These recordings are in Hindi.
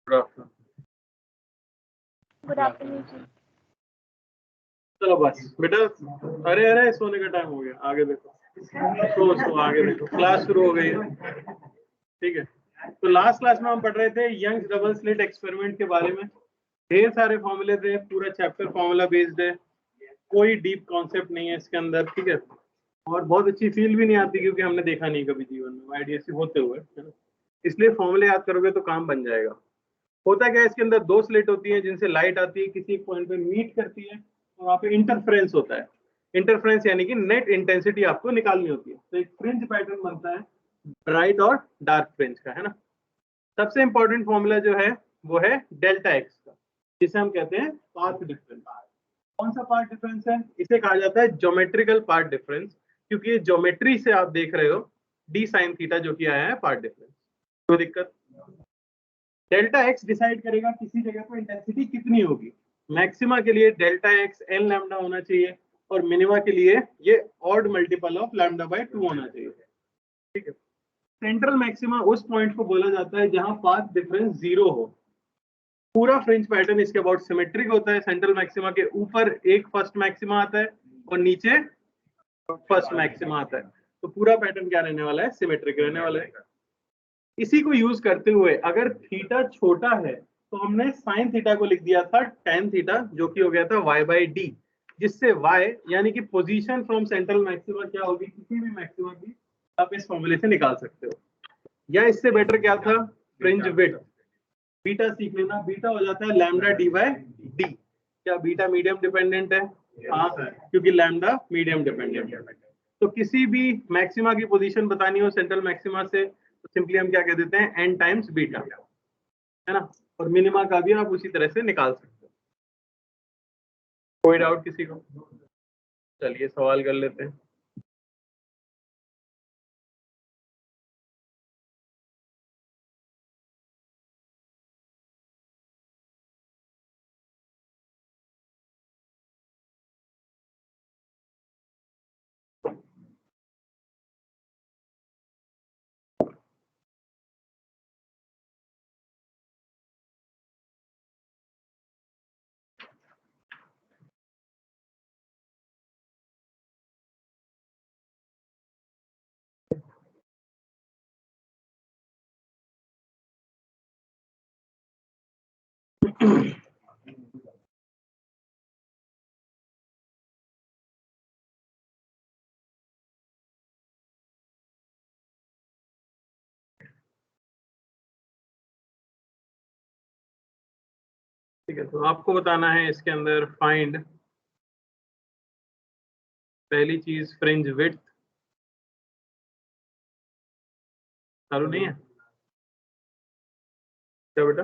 Good afternoon. गुड आफ्टरनून जी। चलो बस बेटा, अरे अरे सोने का टाइम हो गया, आगे देखो। सो आगे देखो, क्लास शुरू हो गई है। ठीक है, तो लास्ट क्लास में हम पढ़ रहे थे यंग्स डबल स्लिट एक्सपेरिमेंट के बारे में। ढेर सारे फॉर्मूले थे, पूरा चैप्टर फॉर्मूला बेस्ड है, कोई डीप कॉन्सेप्ट नहीं है इसके अंदर। ठीक है, और बहुत अच्छी फील भी नहीं आती क्योंकि हमने देखा नहीं कभी जीवन में आईडीएससी होते हुए, है ना। इसलिए फॉर्मूले याद करोगे तो काम बन जाएगा। होता क्या है, इसके अंदर दो स्लिट होती है जिनसे लाइट आती है, किसी पॉइंट पे मीट करती है और वहां पे इंटरफ्रेंस होता है। इंटरफ्रेंस यानी कि नेट इंटेंसिटी आपको निकालनी होती है। तो एक फ्रिंज पैटर्न बनता है ब्राइट और डार्क फ्रिंज का, है ना। सबसे इंपॉर्टेंट फॉर्मूला जो है वो है डेल्टा एक्स का, जिसे हम कहते हैं पाथ डिफरेंस। कौन सा पार्ट डिफरेंस है? इसे कहा जाता है ज्योमेट्रिकल पार्ट डिफरेंस, क्योंकि ये ज्योमेट्री से आप देख रहे हो डी साइन थीटा जो कि आया है पार्ट डिफरेंस। कोई दिक्कत? डेल्टा एक्स डिसाइड करेगा किसी जगह पर इंटेंसिटी कितनी होगी। मैक्सिमा के लिए डेल्टा एक्स एन लैम्डा होना चाहिए और मिनिमा के लिए ये odd multiple of lambda by 2 होना चाहिए। ठीक है, सेंट्रल मैक्सिमा उस पॉइंट को बोला जाता है जहां पाथ डिफरेंस 0 हो। पूरा फ्रिंज पैटर्न इसके अबाउट सिमेट्रिक होता है। सेंट्रल मैक्सिमा के ऊपर एक फर्स्ट मैक्सिमा आता है और नीचे फर्स्ट मैक्सिमा आता है, तो पूरा पैटर्न क्या रहने वाला है? सिमेट्रिक रहने वाला है। इसी को यूज करते हुए अगर थीटा छोटा है तो हमने साइन थीटा को लिख दिया था tan थीटा, जो कि हो गया था y/d, जिससे y यानी कि पोजीशन फ्रॉम सेंट्रल मैक्सिमा क्या होगी किसी भी मैक्सिमा की, आप इस फॉर्मूले से निकाल सकते हो। या इससे बेटर क्या था? Fringe width. बीटा सीख लेना, बीटा हो जाता है लैम्डा d/d। क्या बीटा मीडियम डिपेंडेंट है? हाँ, क्योंकि लैम्डा मीडियम डिपेंडेंट है। तो किसी भी मैक्सिमा की पोजीशन बतानी हो सेंट्रल मैक्सिमा से तो सिंपली हम क्या कह देते हैं? n टाइम्स बीटा, है ना। और मिनिमा का भी आप उसी तरह से निकाल सकते हो। कोई डाउट किसी को? चलिए सवाल कर लेते हैं। ठीक है, तो आपको बताना है इसके अंदर फाइंड, पहली चीज फ्रिंज विड्थ। चालू नहीं है क्या बेटा?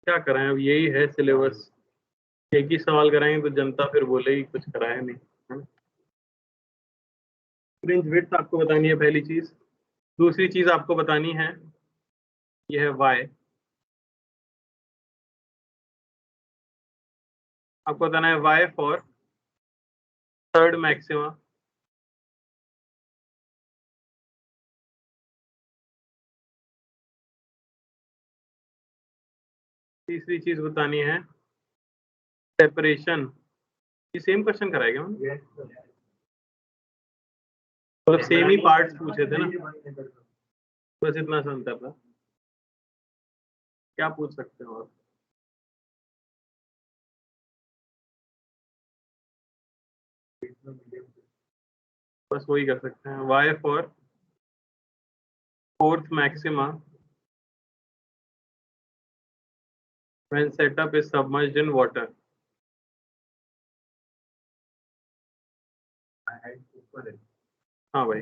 क्या कराएं, अब यही है सिलेबस। एक ही सवाल कराएंगे तो जनता फिर बोलेगी कुछ कराया नहीं, है ना। फ्रिंज विड्थ आपको बतानी है पहली चीज। दूसरी चीज आपको बतानी है यह है y। आपको बताना है y फॉर थर्ड मैक्सिमा। तीसरी चीज बतानी है सेपरेशन। ये सेम क्वेश्चन कराएगा हम, मतलब सेम ही पार्ट्स पूछे थे ना, बस इतना सा अंतर था। क्या पूछ सकते हो आप? बस वही कर सकते हैं, y for fourth maxima when setup is submerged in water। हाँ भाई,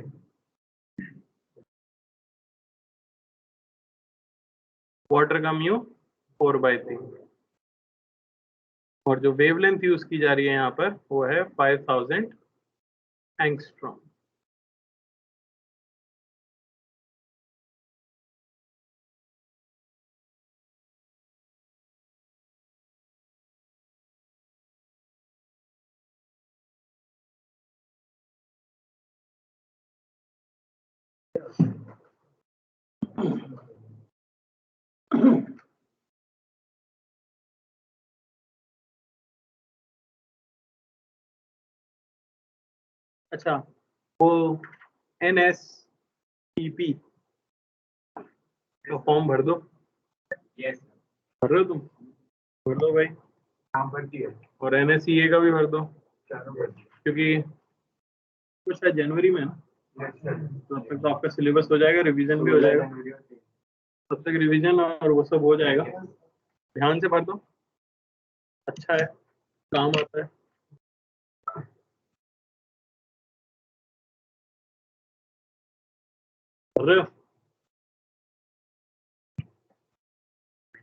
वाटर का म्यू 4/3 और जो वेवलेंथ यूज की जा रही है यहाँ पर वो है 5000 एंगस्ट्रॉम। अच्छा वो NSEP तो फॉर्म भर दो। यस भर रहे हो तुम? भर दो भाई। हाँ भरती है और NSEA का भी भर दो, चारों भरती क्योंकि कुछ है जनवरी में ना, है यस सर तो तब तक तो आपका सिलेबस हो जाएगा, रिवीजन भी हो जाएगा, तब तक रिवीजन और वो सब हो जाएगा। ध्यान से भर दो, अच्छा है, काम आता है। भर रहे हो?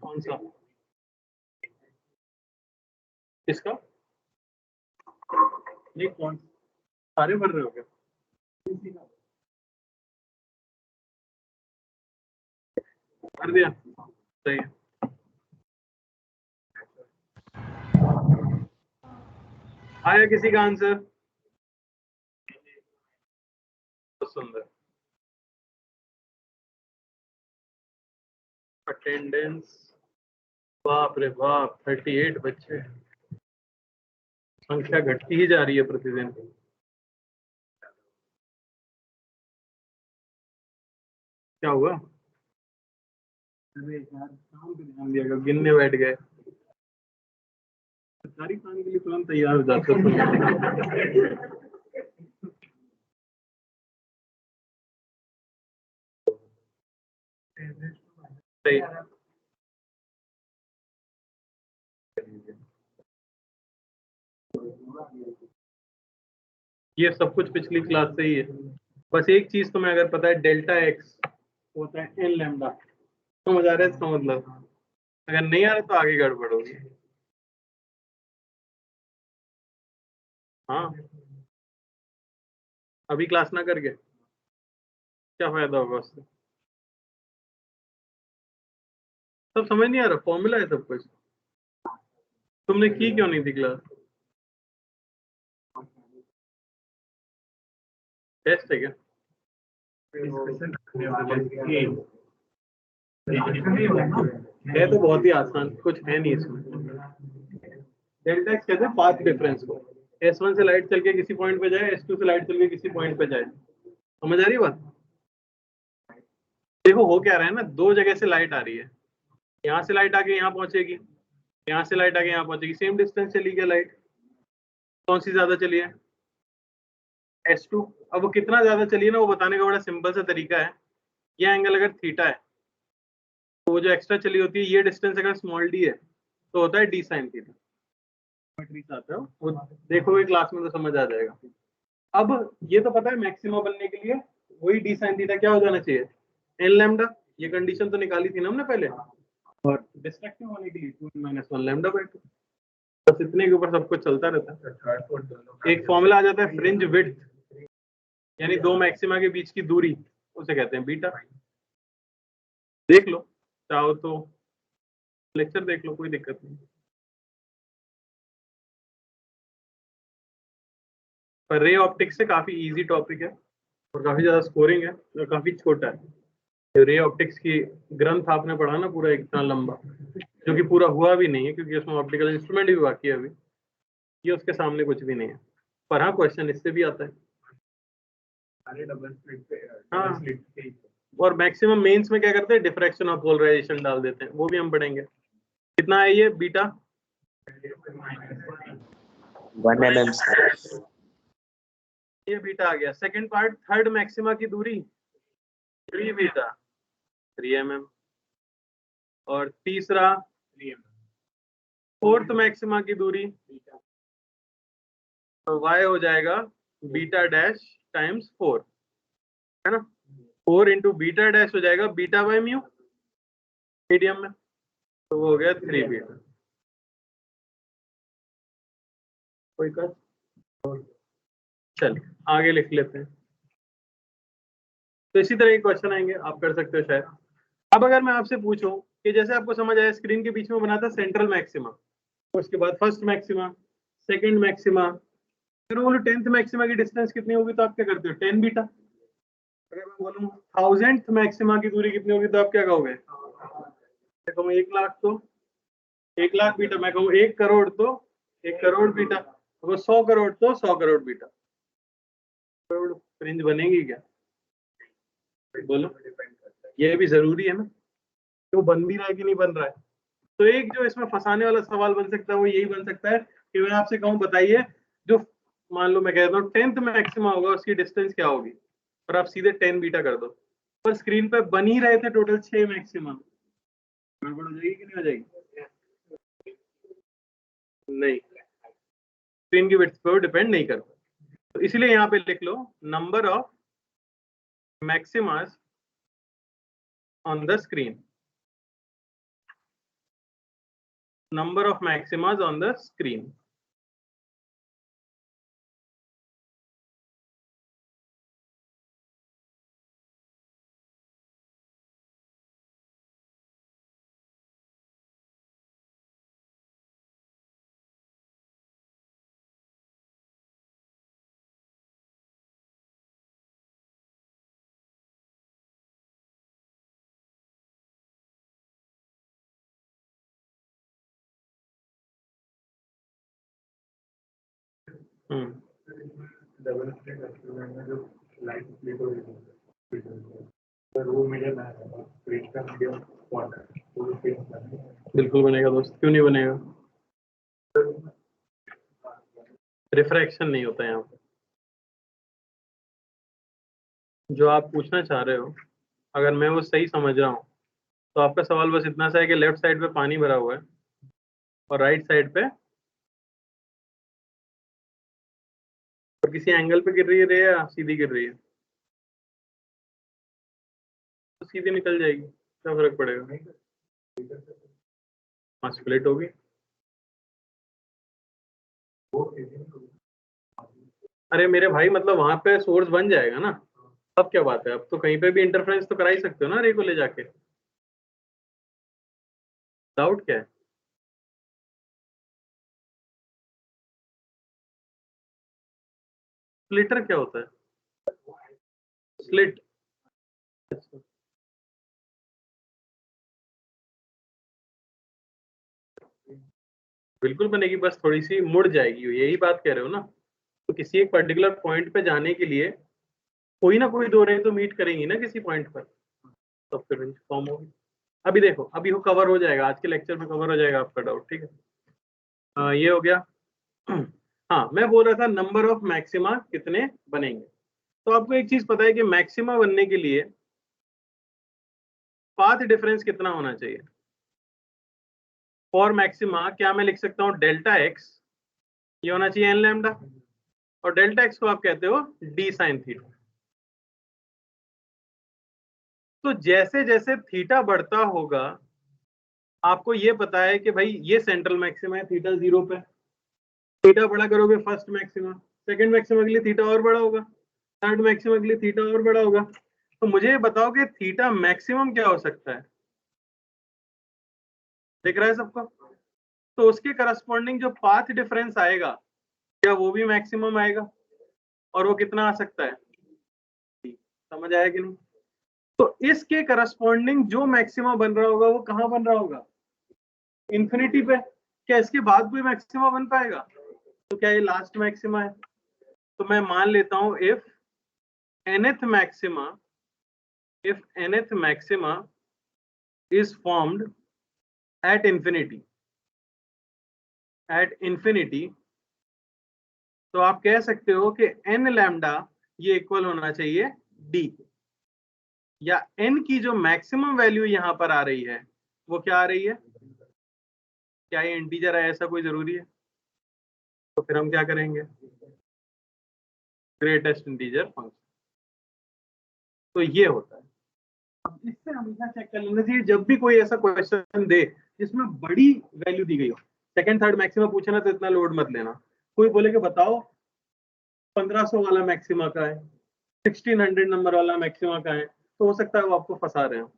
कौन सा? किसका? नहीं कौन, सारे भर रहे हो क्या? भर दिया, सही है। आया किसी का आंसर? बहुत सुंदर। अटेंडेंस, बाप रे बाप, 38 बच्चे, संख्या घटती ही जा रही है प्रतिदिन। क्या हुआ? अरे यार काम पे ध्यान दिया करो, गिनने बैठ गए। सरकारी काम के लिए तुरंत तैयार हो जाते हो तुम। सही। ये सब कुछ पिछली क्लास से ही है। बस एक चीज तुम्हें अगर पता है, डेल्टा एक्स होता है एन लैम्डा, समझ आ रहा है इसका मतलब? अगर नहीं आ रहा तो आगे गड़बड़ होगी। हाँ, अभी क्लास ना करके क्या फायदा होगा उससे? सब समझ नहीं आ रहा, फॉर्मूला है सब कुछ। तुमने की क्यों नहीं थी क्लास? टेस्ट है क्या? है तो बहुत ही आसान, कुछ है नहीं इसमें। डेल्टा एक्स कहते हैं पाथ डिफरेंस को। S1 से लाइट चल के किसी पॉइंट पे जाए, S2 से लाइट चल के किसी पॉइंट पे जाए। समझ आ रही बात? देखो हो क्या रहा है ना, दो जगह से लाइट आ रही है, यहाँ से लाइट आके यहाँ पहुंचेगी, यहाँ से लाइट आके यहाँ पहुंचेगी, सेम डिस्टेंस चली गया लाइट। कौन सी ज्यादा चली है? S2। अब वो कितना ज्यादा चली है ना, वो बताने का बड़ा सिंपल सा तरीका है। ये एंगल अगर थीटा है, तो वो जो एक्स्ट्रा चली होती है, ये डिस्टेंस अगर स्मॉल डी है, तो होता है डी साइन थीटा। आता है वो देखोगे क्लास में तो समझ आ जाएगा। अब ये तो पता है मैक्सिमा बनने के लिए वही डी साइन थीटा क्या हो जाना चाहिए, एन लैम्डा। ये कंडीशन तो निकाली थी ना हमने पहले, और डिस्ट्रक्टिव होने के लिए 2 - 1 लैम्डा बाय 2। बस इतने के ऊपर सब कुछ चलता रहता है। एक फॉर्मूला आ जाता है फ्रिंज विड्थ, यानी दो मैक्सिमा के बीच की दूरी, उसे कहते हैं बीटा। देख लो चाहो तो, लेक्चर देख लो, कोई दिक्कत नहीं। पर रे ऑप्टिक्स से काफी इजी टॉपिक है और काफी ज्यादा स्कोरिंग है और काफी छोटा है। रे ऑप्टिक्स की ग्रंथ आपने पढ़ा ना पूरा इतना लंबा, जो कि पूरा हुआ भी नहीं है क्योंकि उसमें ऑप्टिकल इंस्ट्रूमेंट भी बाकी है अभी। ये उसके सामने कुछ भी नहीं है। पर हाँ, क्वेश्चन इससे भी आता है। हाँ, और मैक्सिमम मेंस में क्या करते हैं, डिफ्रैक्शन और पोलराइजेशन डाल देते हैं, वो भी हम पढ़ेंगे। कितना है ये बीटा? 1 mm ये बीटा आ गया। सेकंड पार्ट, थर्ड मैक्सिमा की दूरी 3 बीटा, 3 mm। और तीसरा फोर्थ मैक्सिमा की दूरी, तो y हो जाएगा बीटा डैश टाइम्स 4, है ना? 4 इंटू बीटा डैश हो जाएगा बीटा बाय म्यू मीडियम में, तो वो हो गया 3 बीटा। कोई कर, चलिए आगे लिख लेते हैं। तो इसी तरह के क्वेश्चन आएंगे, आप कर सकते हो शायद। अब अगर मैं आपसे पूछूं कि जैसे आपको समझ आया स्क्रीन के बीच में बना था सेंट्रल मैक्सिमा, उसके बाद फर्स्ट मैक्सिमा, सेकंड मैक्सिमा, फिर बोलो 10th मैक्सिमा की डिस्टेंस कितनी होगी, तो आप क्या करते हो, 10 बीटा। अगर मैं बोलूं 1000th मैक्सिमा की दूरी कितनी होगी, तो आप क्या कहोगे? मैं कहूँ 1 लाख, तो 1 लाख बीटा। मैं कहूँ 1 करोड़, तो 1 करोड़ बीटा। अगर 100 करोड़, तो 100 करोड़ बीटा। फ्रिंज बनेगी क्या? बोलो, ये भी जरूरी है ना कि वो बन भी रहा है कि नहीं बन रहा है। तो एक जो इसमें फंसाने वाला सवाल बन सकता है वो यही बन सकता है कि मैं आपसे कहूं बताइए, जो मान लो मैं कहता हूँ 10th मैक्सिमा होगा उसकी डिस्टेंस क्या होगी, और आप सीधे 10 बीटा कर दो, पर स्क्रीन पे बन ही रहे थे टोटल 6 मैक्सिमा, गड़बड़ हो जाएगी कि नहीं हो जाएगी? नहीं, स्क्रीन की विड्थ पर डिपेंड नहीं करता। तो इसलिए यहाँ पे लिख लो number of maximas on the screen, number of maximas on the screen. Double screen experiment में जो लाइट स्प्लिट हो रही है तो वो मीडियम है, स्क्रीन का मीडियम क्वार्टर, तो बिल्कुल बनेगा दोस्त, क्यों नहीं बनेगा? रिफ्रैक्शन नहीं होता यहाँ पे। जो आप पूछना चाह रहे हो, अगर मैं वो सही समझ रहा हूँ, तो आपका सवाल बस इतना सा है कि लेफ्ट साइड पे पानी भरा हुआ है और राइट साइड पे और किसी एंगल पे गिर रही है रे या सीधी गिर रही है? तो सीधी निकल जाएगी, क्या फर्क पड़ेगा? हाँ, स्प्लिट होगी। अरे मेरे भाई, मतलब वहां पे सोर्स बन जाएगा ना, अब क्या बात है? अब तो कहीं पे भी इंटरफ्रेंस तो करा ही सकते हो ना रे को ले जाके, डाउट क्या है? स्प्लिटर क्या होता है? स्लिट? बिल्कुल बनेगी, बस थोड़ी सी मुड़ जाएगी, यही बात कह रहे हो ना? तो किसी एक पर्टिकुलर पॉइंट पे जाने के लिए कोई ना कोई दो रेंज तो मीट करेंगी ना किसी पॉइंट पर, तब फिर रेंज फॉर्म होगी। अभी देखो, अभी वो कवर हो जाएगा, आज के लेक्चर में कवर हो जाएगा आपका डाउट, ठीक है? ये हो गया। हाँ, मैं बोल रहा था नंबर ऑफ मैक्सिमा कितने बनेंगे। तो आपको एक चीज पता है कि मैक्सिमा बनने के लिए पाथ डिफरेंस कितना होना चाहिए? फॉर मैक्सिमा क्या मैं लिख सकता हूँ डेल्टा एक्स, ये होना चाहिए एन लैम्डा, और डेल्टा एक्स को आप कहते हो डी साइन थीटा। तो जैसे जैसे थीटा बढ़ता होगा, आपको ये पता है कि भाई ये सेंट्रल मैक्सिमा है थीटा 0 पे, थीटा बड़ा करोगे फर्स्ट मैक्सिमा, सेकंड मैक्सिमा के लिए थीटा और बड़ा होगा, थर्ड मैक्सिमा के लिए थीटा और बड़ा होगा। तो मुझे ये बताओ कि थीटा मैक्सिमम क्या हो सकता है? दिख रहा है सबको? तो उसके करस्पॉन्डिंग जो पाथ डिफरेंस आएगा, क्या वो भी मैक्सिमम आएगा? और वो कितना आ सकता है? समझ आया कि नहीं? तो इसके करस्पॉन्डिंग जो मैक्सिमा बन रहा होगा वो कहां बन रहा होगा? इंफिनिटी पे। क्या इसके बाद कोई मैक्सिमा बन पाएगा? तो क्या ये लास्ट मैक्सिमा है? तो मैं मान लेता हूं if nth maxima is formed at infinity, तो आप कह सकते हो कि n लैम्डा ये इक्वल होना चाहिए d, या n की जो मैक्सिमम वैल्यू यहां पर आ रही है वो क्या आ रही है? क्या ये इंटीजर है, ऐसा कोई जरूरी है? तो फिर हम क्या करेंगे? Greatest integer function. तो ये होता है। अब इससे हमेशा चेक कर लेना चाहिए जब भी कोई ऐसा क्वेश्चन दे जिसमें बड़ी वैल्यू दी गई हो, सेकंड थर्ड मैक्सिमा पूछे ना तो इतना लोड मत लेना। कोई बोले कि बताओ 1500 वाला मैक्सिमा का है, 1600 नंबर वाला मैक्सिमा का है, तो हो सकता है वो आपको फंसा रहे हो,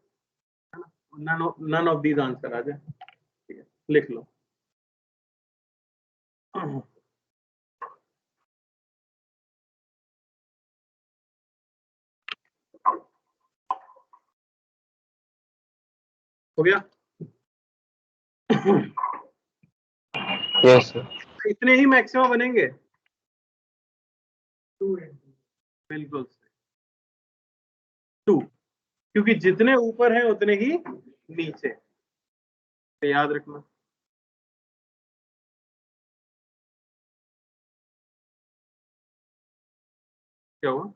नन ऑफ दीज आंसर आ जाए। ठीक है, लिख लो। हो गया? Yes, sir. इतने ही मैक्सिमा बनेंगे? बिल्कुल 2, क्योंकि जितने ऊपर है उतने ही नीचे, तो याद रखना। क्या हुआ?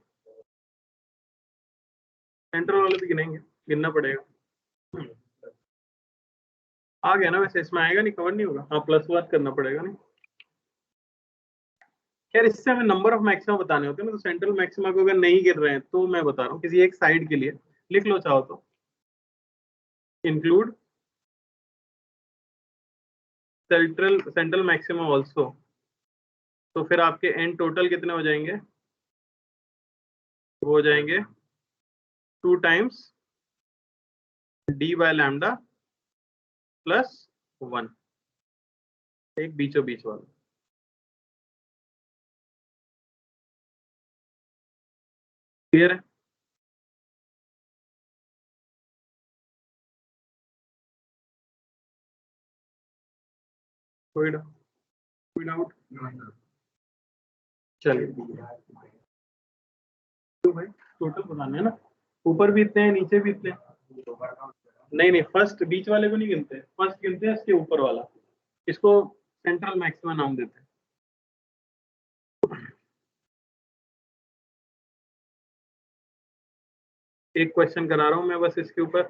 सेंट्रल वाले भी गिनेंगे, गिनना पड़ेगा। आ गया ना, वैसे इसमें आएगा नहीं, कवर नहीं होगा। हाँ, +1 करना पड़ेगा नहीं। यार इससे हमें नंबर ऑफ मैक्सिमा बताने होते हैं ना, तो सेंट्रल मैक्सिमा को अगर नहीं गिर रहे हैं तो मैं बता रहा हूँ किसी एक साइड के लिए लिख लो चाहो तो, इंक्लूड सेंट्रल मैक्सिमा ऑल्सो। तो फिर आपके एन टोटल कितने हो जाएंगे? वो हो जाएंगे 2 टाइम्स d/λ +1, एक बीचों बीच वाला। क्लियर है? कोई डाउट? चलिए, तो भाई टोटल बताना है ना, ऊपर भी इतने हैं नीचे भी इतने हैं। नहीं, फर्स्ट बीच वाले को नहीं गिनते, फर्स्ट गिनते हैं इसके ऊपर वाला, इसको सेंट्रल मैक्सिमा नाम देते हैं। एक क्वेश्चन करा रहा हूं मैं बस इसके ऊपर।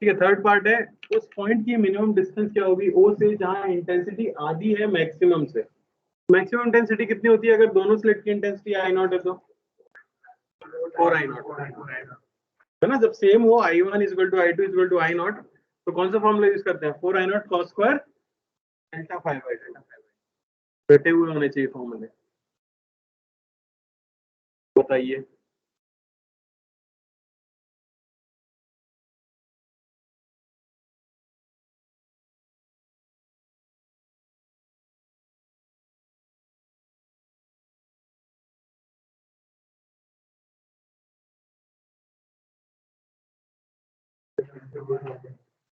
ठीक है, थर्ड पार्ट है, उस पॉइंट की मिनिमम डिस्टेंस क्या होगी ओ से जहां इंटेंसिटी आधी है मैक्सिमम से। मैक्सिमम इंटेंसिटी कितनी होती है अगर दोनों स्लिट की इंटेंसिटी I0 है तो 4I0 है ना। जब सेम हो I1 = I2 = I0, तो कौन सा फॉर्मूला यूज करते हैं? 4I0 cos square delta 5/डेल्टा 5। बैठे हुए होने चाहिए फॉर्मूले। बताइए।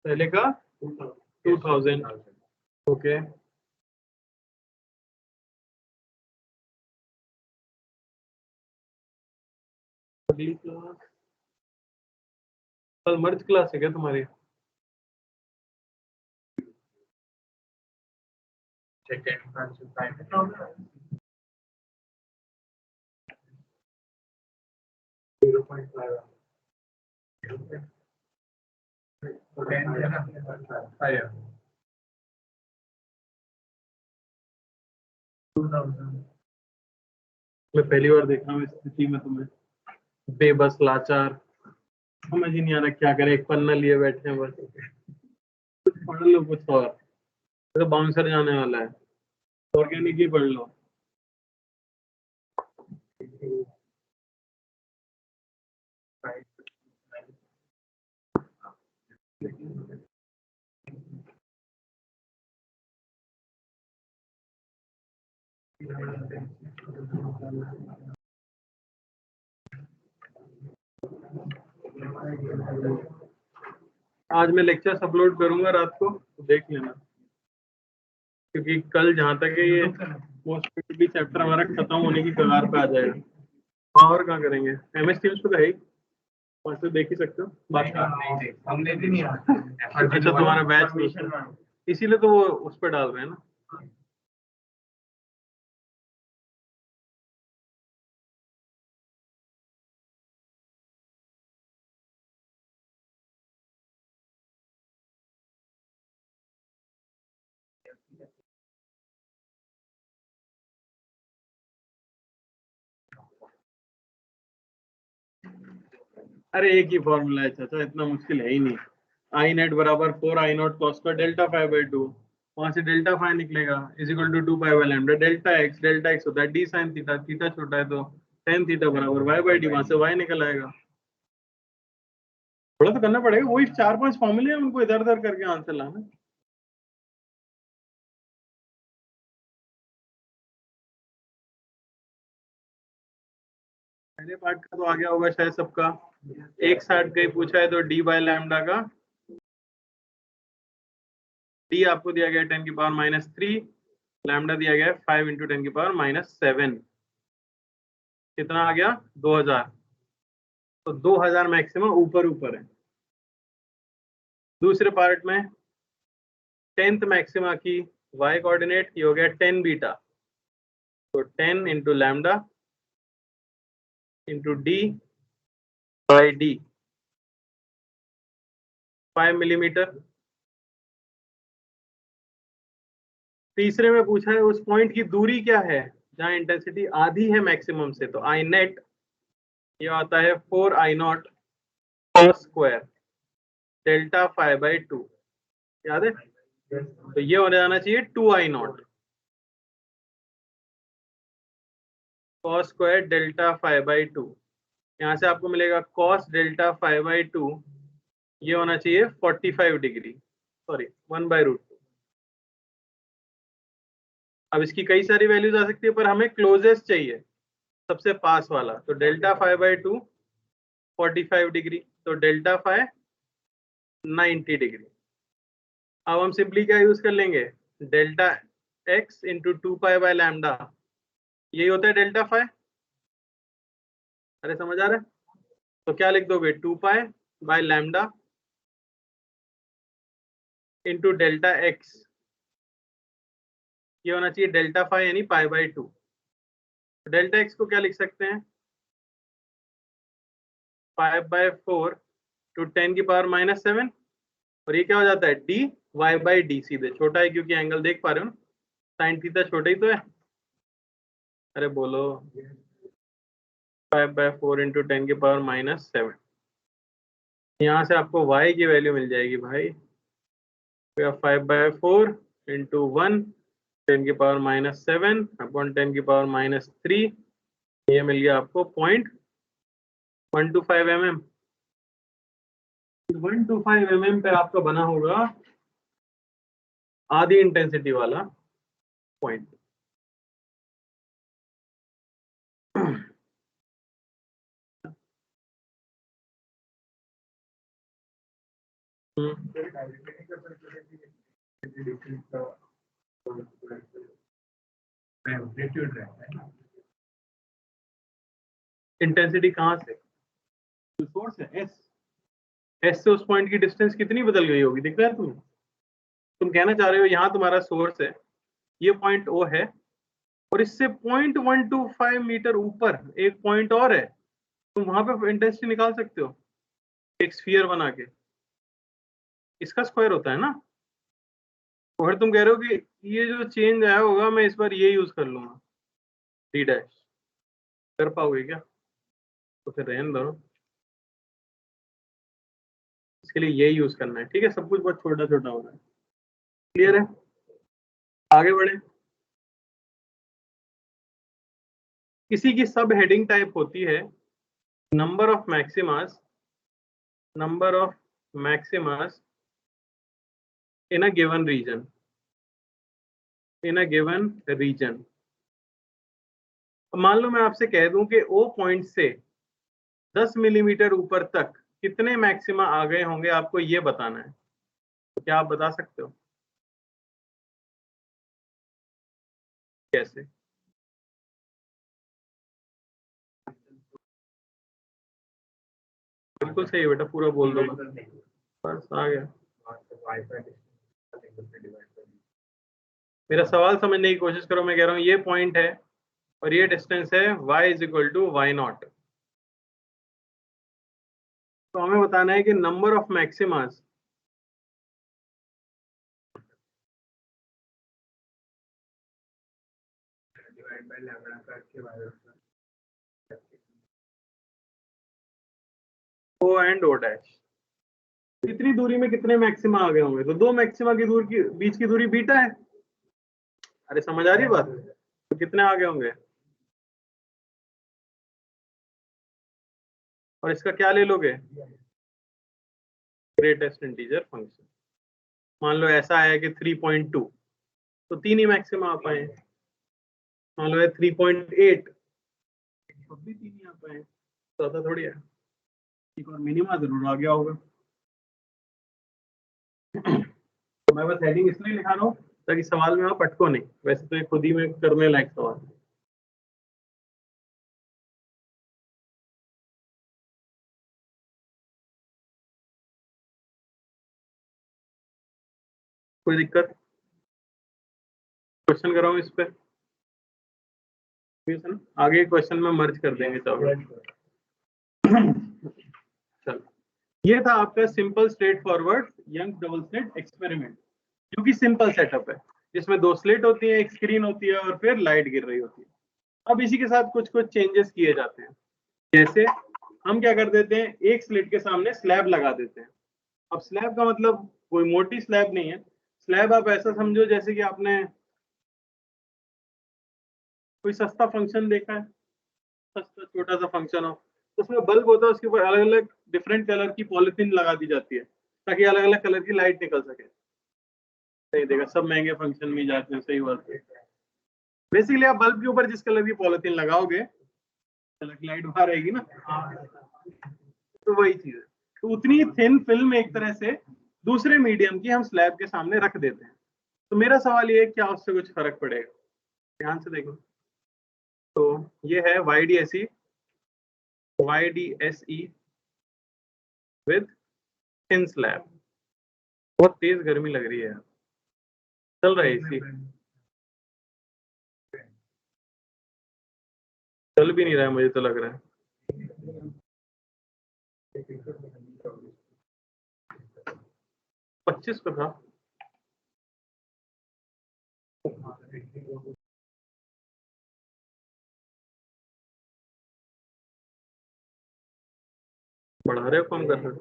पहले का 2000, ओके। अगली क्लास कल मर्ज क्लास है क्या तुम्हारी? मैं पहली बार देख रहा हूँ इस स्थिति में तुम्हें, बेबस लाचार, समझ ही नहीं आ रहा क्या करें, एक पन्ना लिए बैठे हैं बस, कुछ पढ़ लो कुछ और, तो बाउंसर जाने वाला है, ऑर्गेनिक ही पढ़ लो। आज मैं लेक्चर्स अपलोड करूंगा रात को, तो देख लेना, क्योंकि कल जहां तक है ये मोस्ट प्रोबेबली चैप्टर हमारा खत्म होने की कगार पे आ जाएगा। हाँ, और कहाँ करेंगे, एमएस टीम्स पे तो है ही, वहाँ से देख ही सकते हो। बाकी हमने भी नहीं अच्छा, तुम्हारा बैच इसीलिए तो वो उस पर डाल रहे हैं ना। अरे एक ही फॉर्मूला है चाचा, इतना मुश्किल है ही नहीं। आई नेट बराबर 4 I naught cos square delta five by 2, वहां से डेल्टा फाइव निकलेगा is equal to 2 pi by lambda delta x होता है डी साइन थीटा, थीटा छोटा है तो टेन थीटा बराबर वाई बाई डी, वहां से वाई निकल आएगा। थोड़ा तो करना पड़ेगा, वही 4-5 फॉर्मूले हैं, उनको इधर उधर करके आंसर लाना। पहले पार्ट का तो आ गया होगा शायद सबका। एक साइड का ही पूछा है तो डी बाई लैम्डा का डी आपको दिया गया 10 की पावर -3, लैम्डा दिया गया 5 इंटू 10 की पावर -7, कितना आ गया 2000। तो 2000 मैक्सिमम ऊपर ऊपर है। दूसरे पार्ट में 10th मैक्सिमा की y कोऑर्डिनेट की हो गया 10 बीटा, तो 10 into lambda into D by D 5 millimetre. तीसरे में पूछा है उस पॉइंट की दूरी क्या है जहां इंटेंसिटी आधी है मैक्सिमम से, तो आई नेट ये आता है 4 I naught cos square delta 5/2, याद है? तो ये हो जाना चाहिए 2 आई नॉट कॉस स्क्वायर डेल्टा 5/2। यहाँ से आपको मिलेगा कॉस डेल्टा 5/2, ये होना चाहिए 45 डिग्री, सॉरी 1/√2। अब इसकी कई सारी वैल्यूज आ सकती है, पर हमें क्लोजेस्ट चाहिए, सबसे पास वाला। तो डेल्टा 5/2 45 डिग्री, तो डेल्टा 5 90 डिग्री। अब हम सिंपली क्या यूज कर लेंगे, delta x into 2 pi by lambda, यही होता है डेल्टा 5। अरे समझ आ रहा है? तो क्या लिख दोगे, 2 pi by lambda into delta x, ये होना चाहिए डेल्टा 5 यानी π/2। डेल्टा एक्स को क्या लिख सकते हैं, 5/4 टू 10 की पावर -7, और ये क्या हो जाता है डी वाई बाई डी, सीधे छोटा है क्योंकि एंगल देख पा रहे हो ना, साइन थीटा छोटा ही तो है। अरे बोलो, 5/4 इंटू 10 की पावर -7, यहाँ से आपको y की वैल्यू मिल जाएगी भाई, 5/4 इंटू 1 10 की पावर -7 अपॉन 10 की पावर -3, ये मिल गया आपको 0.125 mm। 125 mm पे आपका बना होगा आधी इंटेंसिटी वाला पॉइंट। इंटेंसिटी कहाँ से, सोर्स है एस, एस से उस पॉइंट की डिस्टेंस कितनी बदल गई होगी, दिख रहा है तुम्हें? तुम कहना चाह रहे हो यहाँ तुम्हारा सोर्स है, ये पॉइंट ओ है, और इससे 0.125 मीटर ऊपर एक पॉइंट और है, तुम वहां पे इंटेंसिटी निकाल सकते हो एक स्फीयर बना के, इसका स्क्वायर होता है ना। तो फिर तुम कह रहे हो कि ये जो चेंज आया होगा मैं इस बार ये यूज कर लूंगा डी डैश, कर पाओगे क्या? तो फिर रहने दो, इसके लिए यही यूज करना है। ठीक है, सब कुछ बहुत छोटा छोटा हो रहा है। क्लियर है? आगे बढ़े। किसी की सब हेडिंग टाइप होती है number of maximas in a given region. मान लो मैं आपसे कह दूं कि ओ पॉइंट से 10 मिलीमीटर ऊपर तक कितने मैक्सिमा आ गए होंगे, आपको ये बताना है। तो क्या आप बता सकते हो? कैसे? बिल्कुल सही है बेटा, पूरा बोल दो बस, आ गया। मेरा सवाल समझने की कोशिश करो। मैं कह रहा हूँ ये पॉइंट है और ये डिस्टेंस है y = y0। तो हमें बताना है कि number of maximas O and O dash, कितनी दूरी में कितने मैक्सिमा आ गए होंगे? तो दो मैक्सिमा की दूर की बीच की दूरी बीटा है। अरे समझ आ रही है बात? तो कितने आ गए होंगे? और इसका क्या ले लोगे? Greatest integer function. मान लो ऐसा है कि 3.2, तो 3 ही मैक्सिमा आ पाए। मान लो है 3.8, तो भी 3 ही आ पाए, तो ऐसा थोड़ी है। एक और मिनिमा जरूर आ गया होगा। तो मैं बस हेडिंग इसलिए लिखा रहा हूँ ताकि सवाल में आप अटको नहीं। वैसे तो ये खुद ही में करने लायक सवाल है। कोई दिक्कत? क्वेश्चन कराऊं इस पे? आगे क्वेश्चन में मर्ज कर देंगे। चलो, ये था आपका simple straight forward young double slit experiment, जो कि सिंपल सेटअप है, जिसमें 2 स्लिट होती है, एक स्क्रीन होती है और फिर लाइट गिर रही होती है। अब इसी के साथ कुछ कुछ चेंजेस किए जाते हैं। जैसे हम क्या कर देते हैं, एक स्लिट के सामने स्लैब लगा देते हैं। अब स्लैब का मतलब कोई मोटी स्लैब नहीं है। स्लैब आप ऐसा समझो जैसे कि आपने कोई सस्ता फंक्शन देखा है, सस्ता छोटा सा फंक्शन हो, उसमें बल्ब होता है, उसके ऊपर अलग अलग डिफरेंट कलर की पॉलिथीन लगा दी जाती है ताकि अलग अलग कलर की लाइट निकल सके। सही देखा, सब महंगे फंक्शन में जाते हैं। सही बात है। बेसिकली आप बल्ब के ऊपर जिस कलर की पॉलिथीन लगाओगे, कलर की लाइट बाहर आएगी ना, तो वही चीज है। तो उतनी थिन फिल्म एक तरह से दूसरे मीडियम की हम स्लैब के सामने रख देते हैं। तो मेरा सवाल ये है, क्या उससे कुछ फर्क पड़ेगा? ध्यान से देखो। तो ये है YDSE विद थिन स्लैब। बहुत तेज गर्मी लग रही है, चल रहा है एसी? चल भी नहीं रहा है, मुझे तो लग रहा है। 25 का था। बढ़ा रहे हो, कम कर रहे हो?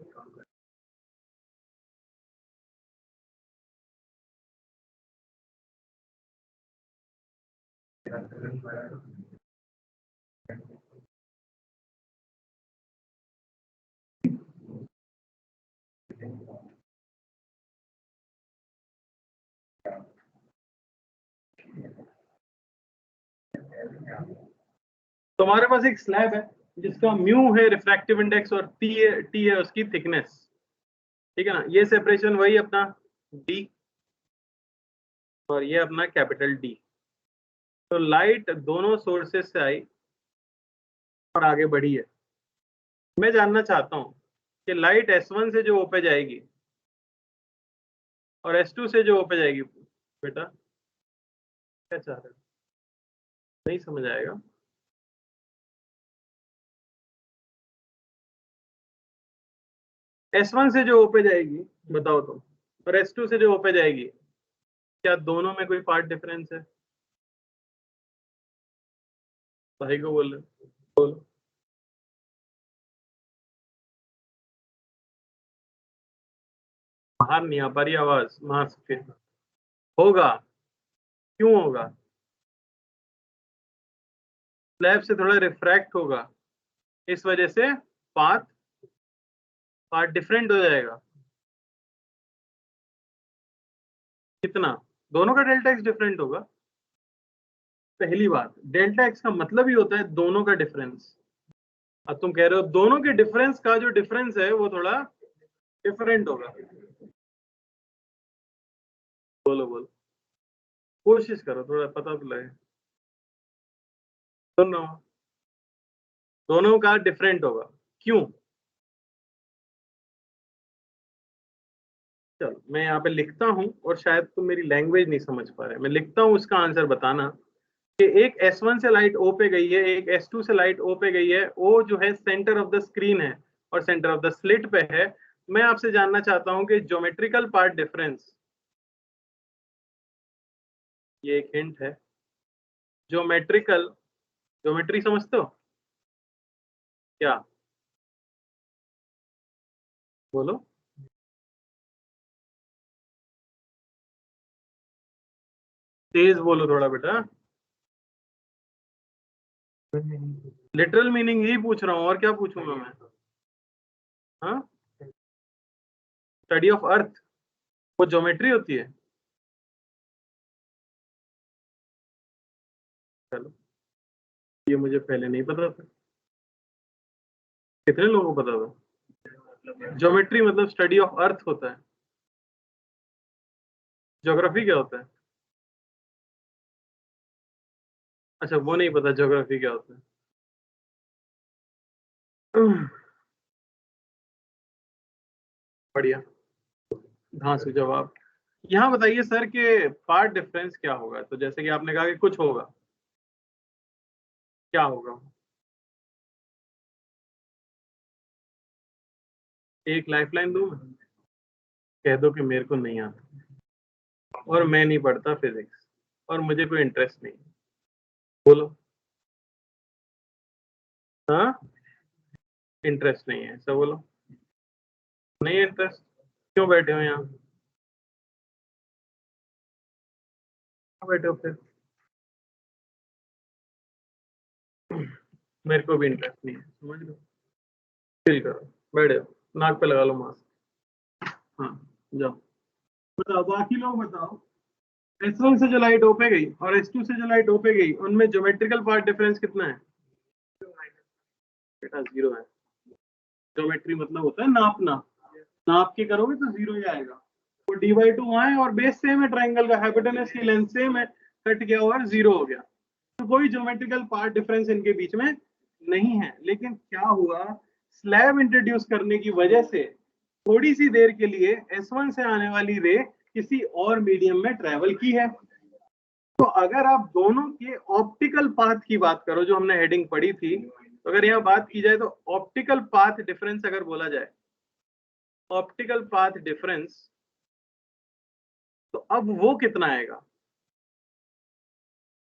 तो हमारे पास एक स्लैब है जिसका म्यू है रिफ्रैक्टिव इंडेक्स और टी है उसकी थिकनेस। ठीक है ना, ये सेपरेशन वही अपना डी और ये अपना कैपिटल डी। तो लाइट दोनों सोर्सेस से आई और आगे बढ़ी है। मैं जानना चाहता हूं कि लाइट S1 से जो ओ पे जाएगी और S2 से जो ओ पे जाएगी, बेटा क्या चाह रहे हो? नहीं समझ आएगा। S1 से जो ओ पे जाएगी, बताओ तुम, और S2 से जो ओ पे जाएगी, क्या दोनों में कोई पार्ट डिफरेंस है? भाई को बोल रहे बोलो। बाहर नहीं आ पा रही आवाज मास्क के। होगा, क्यों होगा? स्लैब से थोड़ा रिफ्रैक्ट होगा, इस वजह से पाथ डिफरेंट हो जाएगा। कितना? दोनों का डेल्टा एक्स डिफरेंट होगा। पहली बात, डेल्टा एक्स का मतलब ही होता है दोनों का डिफरेंस। अब तुम कह रहे हो दोनों के डिफरेंस का जो डिफरेंस है वो थोड़ा डिफरेंट होगा। बोलो बोलो, कोशिश करो, थोड़ा पता तो लगे। सुन रहा हूं, दोनों का डिफरेंट होगा, क्यों? चलो मैं यहाँ पे लिखता हूं, और शायद तुम मेरी लैंग्वेज नहीं समझ पा रहे। मैं लिखता हूं, उसका आंसर बताना कि एक S1 से लाइट O पे गई है, एक S2 से लाइट O पे गई है। O जो है सेंटर ऑफ द स्क्रीन है और सेंटर ऑफ द स्लिट पे है। मैं आपसे जानना चाहता हूं कि ज्योमेट्रिकल पार्ट डिफरेंस, ये एक हिंट है, ज्योमेट्रिकल, ज्योमेट्री समझते हो क्या? बोलो। तेज बोलो थोड़ा बेटा। लिटरल मीनिंग यही पूछ रहा हूँ, और क्या पूछूंगा मैं? हाँ, स्टडी ऑफ अर्थ, वो ज्योमेट्री होती है। चलो, ये मुझे पहले नहीं पता था। कितने लोगों को पता था? ज्योमेट्री मतलब स्टडी ऑफ अर्थ होता है। ज्योग्राफी क्या होता है? अच्छा, वो नहीं पता ज्योग्राफी क्या होता है। बढ़िया, धांसू जवाब। यहाँ बताइए सर के पार्ट डिफरेंस क्या होगा? तो जैसे कि आपने कहा कि कुछ होगा, क्या होगा? एक लाइफलाइन दूं मैं? कह दो कि मेरे को नहीं आता और मैं नहीं पढ़ता फिजिक्स और मुझे कोई इंटरेस्ट नहीं। बोलो। हाँ, इंटरेस्ट नहीं है, सब बोलो। नहीं इंटरेस्ट, क्यों बैठे हो यहाँ? क्यों बैठे हो फिर? मेरे को भी इंटरेस्ट नहीं है, समझ लो। फील करो, बैठे हो, नाक पे लगा लो मास्क। हाँ, जाओ। बताओ, बाकी लोग बताओ। S1 से जो लाइट ओ पे गई और S2 से जो लाइट ओ पे गई, उनमें ज्योमेट्रिकल पार्ट डिफरेंस कितना है? बेटा जीरो है। ज्योमेट्री मतलब होता है नापना, नाप के करोगे तो जीरो ही आएगा। वो डी/2 वहां है और बेस सेम है, ट्राइंगल का हाइपोटेनस की लेंथ सेम है, कट गया और जीरो हो गया। तो कोई ज्योमेट्रिकल पार्ट डिफरेंस इनके बीच में नहीं है। लेकिन क्या हुआ, स्लैब इंट्रोड्यूस करने की वजह से थोड़ी सी देर के लिए S1 से आने वाली रे किसी और मीडियम में ट्रेवल की है। तो अगर आप दोनों के ऑप्टिकल पाथ की बात करो, जो हमने हेडिंग पढ़ी थी, तो अगर यहाँ बात की जाए तो ऑप्टिकल पाथ डिफरेंस अगर बोला जाए, ऑप्टिकल पाथ डिफरेंस, तो अब वो कितना आएगा?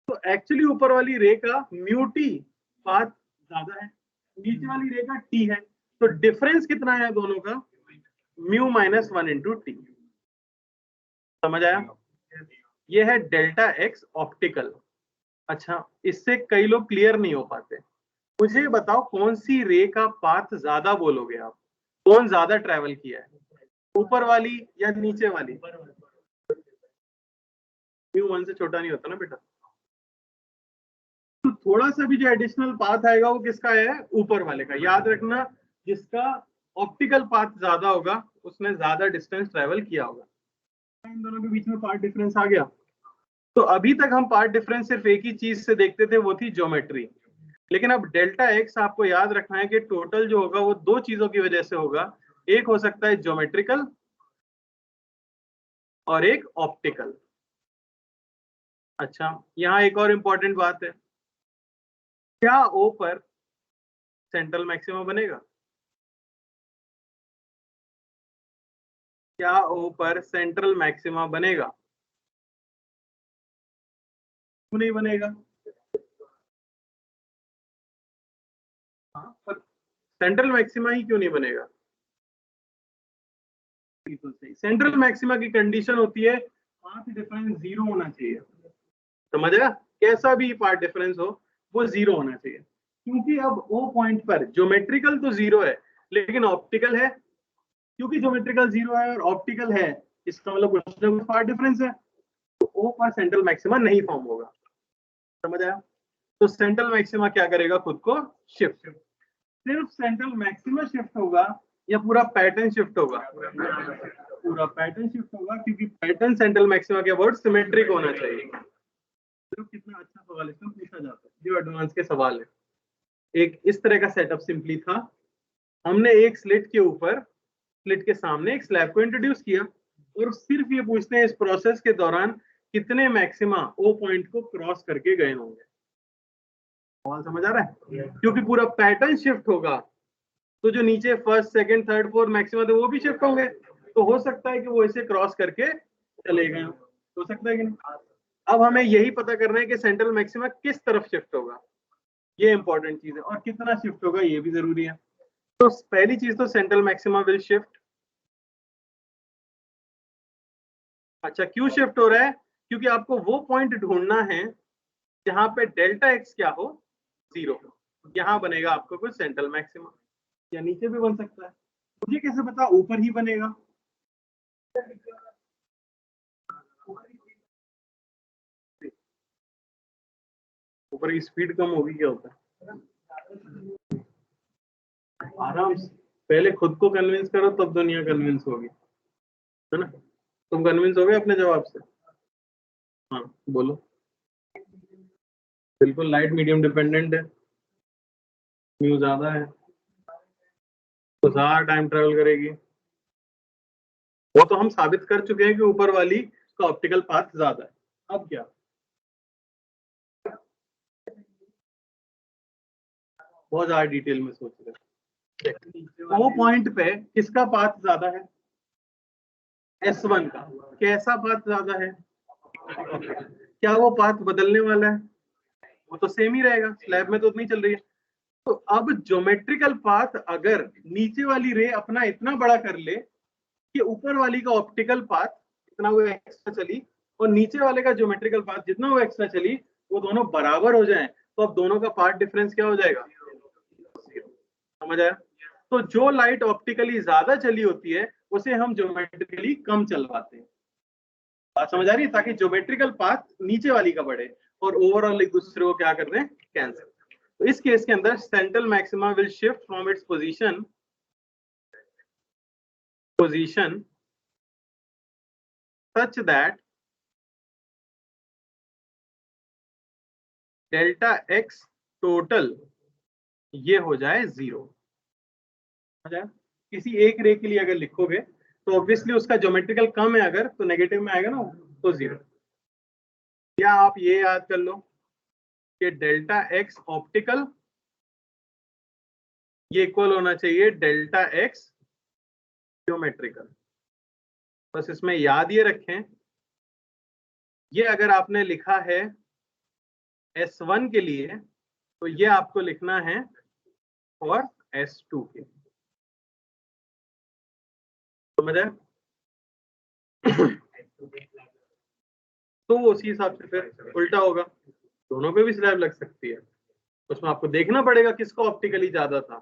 तो एक्चुअली ऊपर वाली रे का म्यू टी पाथ ज्यादा है, नीचे वाली रे का टी है। तो डिफरेंस कितना है दोनों का? μ-1 × t। समझ आया? ये है डेल्टा एक्स ऑप्टिकल। अच्छा, इससे कई लोग क्लियर नहीं हो पाते। मुझे बताओ कौन सी रे का पाथ ज्यादा बोलोगे आप? कौन ज्यादा ट्रेवल किया है, ऊपर वाली या नीचे वाली? μ1 से छोटा नहीं होता ना बेटा। तो थोड़ा सा भी जो एडिशनल पाथ आएगा वो किसका है? ऊपर वाले का। याद रखना, जिसका ऑप्टिकल पाथ ज्यादा होगा उसने ज्यादा डिस्टेंस ट्रेवल किया होगा। इन दोनों के बीच में पार्ट डिफरेंस आ गया। तो अभी तक हम पार्ट डिफरेंस सिर्फ एक ही चीज से देखते थे, वो थी ज्योमेट्री। लेकिन अब डेल्टा एक्स आपको याद रखना है कि टोटल जो होगा वो दो चीजों की वजह से होगा। एक हो सकता है ज्योमेट्रिकल और एक ऑप्टिकल। अच्छा, यहाँ एक और इंपॉर्टेंट बात है, क्या ओ पर सेंट्रल मैक्सिमा बनेगा? क्या ओ पर सेंट्रल मैक्सिमा बनेगा? क्यों नहीं बनेगा? हाँ, पर सेंट्रल मैक्सिमा ही क्यों नहीं बनेगा? बिल्कुल सही, सेंट्रल मैक्सिमा की कंडीशन होती है पाथ डिफरेंस 0 होना चाहिए। समझेगा? कैसा भी पाथ डिफरेंस हो वो 0 होना चाहिए, क्योंकि अब ओ पॉइंट पर ज्योमेट्रिकल तो 0 है लेकिन ऑप्टिकल है। क्योंकि ज्योमेट्रिकल 0 है और ऑप्टिकल है, इसका मतलब कुछ ना कुछ पाथ डिफरेंस है, तो ओ पर सेंट्रल मैक्सिमा नहीं फॉर्म होगा। समझ आया? तो सेंट्रल मैक्सिमा क्या करेगा? खुद को शिफ्ट। सिर्फ सेंट्रल मैक्सिमा शिफ्ट होगा या पूरा पैटर्न शिफ्ट होगा? पूरा पैटर्न शिफ्ट होगा, क्योंकि पैटर्न सेंट्रल मैक्सिमा के अबाउट सिमेट्रिक होना चाहिए। तो कितना अच्छा सवाल इसमें पूछा जाता है, जो एडवांस के सवाल है। एक इस तरह का सेटअप सिंपली था, हमने एक स्लिट के ऊपर, स्लिट के सामने एक स्लैब को इंट्रोड्यूस किया और सिर्फ ये पूछते हैं इस प्रोसेस के दौरान कितने मैक्सिमा ओ पॉइंट को क्रॉस करके गए होंगे। सवाल समझ आ रहा है? क्योंकि पूरा पैटर्न शिफ्ट होगा तो जो नीचे first second third fourth maxima थे वो भी शिफ्ट होंगे, तो हो सकता है कि वो इसे क्रॉस करके चले गए, हो सकता है कि नहीं। अब हमें यही पता करना है कि सेंट्रल मैक्सिमा किस तरफ शिफ्ट होगा, ये इंपॉर्टेंट चीज है, और कितना शिफ्ट होगा ये भी जरूरी है। तो पहली चीज तो सेंट्रल मैक्सिमा विल शिफ्ट। अच्छा, क्यों शिफ्ट हो रहा है? क्योंकि आपको वो पॉइंट ढूंढना है जहां पे डेल्टा एक्स क्या हो? 0। यहां बनेगा आपको कुछ सेंट्रल मैक्सिमा, या नीचे भी बन सकता है। मुझे कैसे पता ऊपर ही बनेगा? ऊपर की स्पीड कम होगी, क्या होता है? आराम से पहले खुद को कन्विंस करो तब दुनिया कन्विंस होगी, है ना? तुम कन्विंस हो गए अपने जवाब से? हाँ बोलो। बिल्कुल, लाइट मीडियम डिपेंडेंट है, म्यू ज्यादा है तो ज्यादा टाइम ट्रेवल करेगी। वो तो हम साबित कर चुके हैं कि ऊपर वाली का ऑप्टिकल पाथ ज्यादा है। अब क्या? बहुत ज्यादा डिटेल में सोच रहे हैं। वो पॉइंट पे किसका पाथ ज्यादा है? S1 का। कैसा पाथ ज्यादा है? क्या वो पाथ बदलने वाला है? वो तो सेम ही रहेगा, स्लैब में तो उतनी चल रही है। तो अब ज्योमेट्रिकल पाथ अगर नीचे वाली रे अपना इतना बड़ा कर ले कि ऊपर वाली का ऑप्टिकल पाथ जितना वो एक्स्ट्रा चली और नीचे वाले का ज्योमेट्रिकल पाथ जितना वो एक्स्ट्रा चली, वो दोनों बराबर हो जाएं, तो अब दोनों का पाथ डिफरेंस क्या हो जाएगा? समझ आया? तो जो लाइट ऑप्टिकली ज्यादा चली होती है उसे हम ज्योमेट्रिकली कम चलवाते हैं। बात समझ आ रही है? ताकि ज्योमेट्रिकल पाथ नीचे वाली का बढ़े और ओवरऑल एक दूसरे को क्या कर दें? कैंसिल। तो इस केस के अंदर central maxima will shift from its position such that delta x total ये हो जाए 0। किसी एक रे के लिए अगर लिखोगे तो ऑब्वियसली उसका ज्योमेट्रिकल कम है, अगर तो नेगेटिव में आएगा ना, तो 0। या आप ये याद कर लो कि डेल्टा एक्स ऑप्टिकल ये इक्वल होना चाहिए डेल्टा एक्स ज्योमेट्रिकल। बस इसमें याद ये रखें, ये अगर आपने लिखा है S1 के लिए तो ये आपको लिखना है और S2 के। समझ आया? तो उसी हिसाब से फिर उल्टा होगा, दोनों पे भी स्लैब लग सकती है। उसमें आपको देखना पड़ेगा किसको ऑप्टिकली ज्यादा था,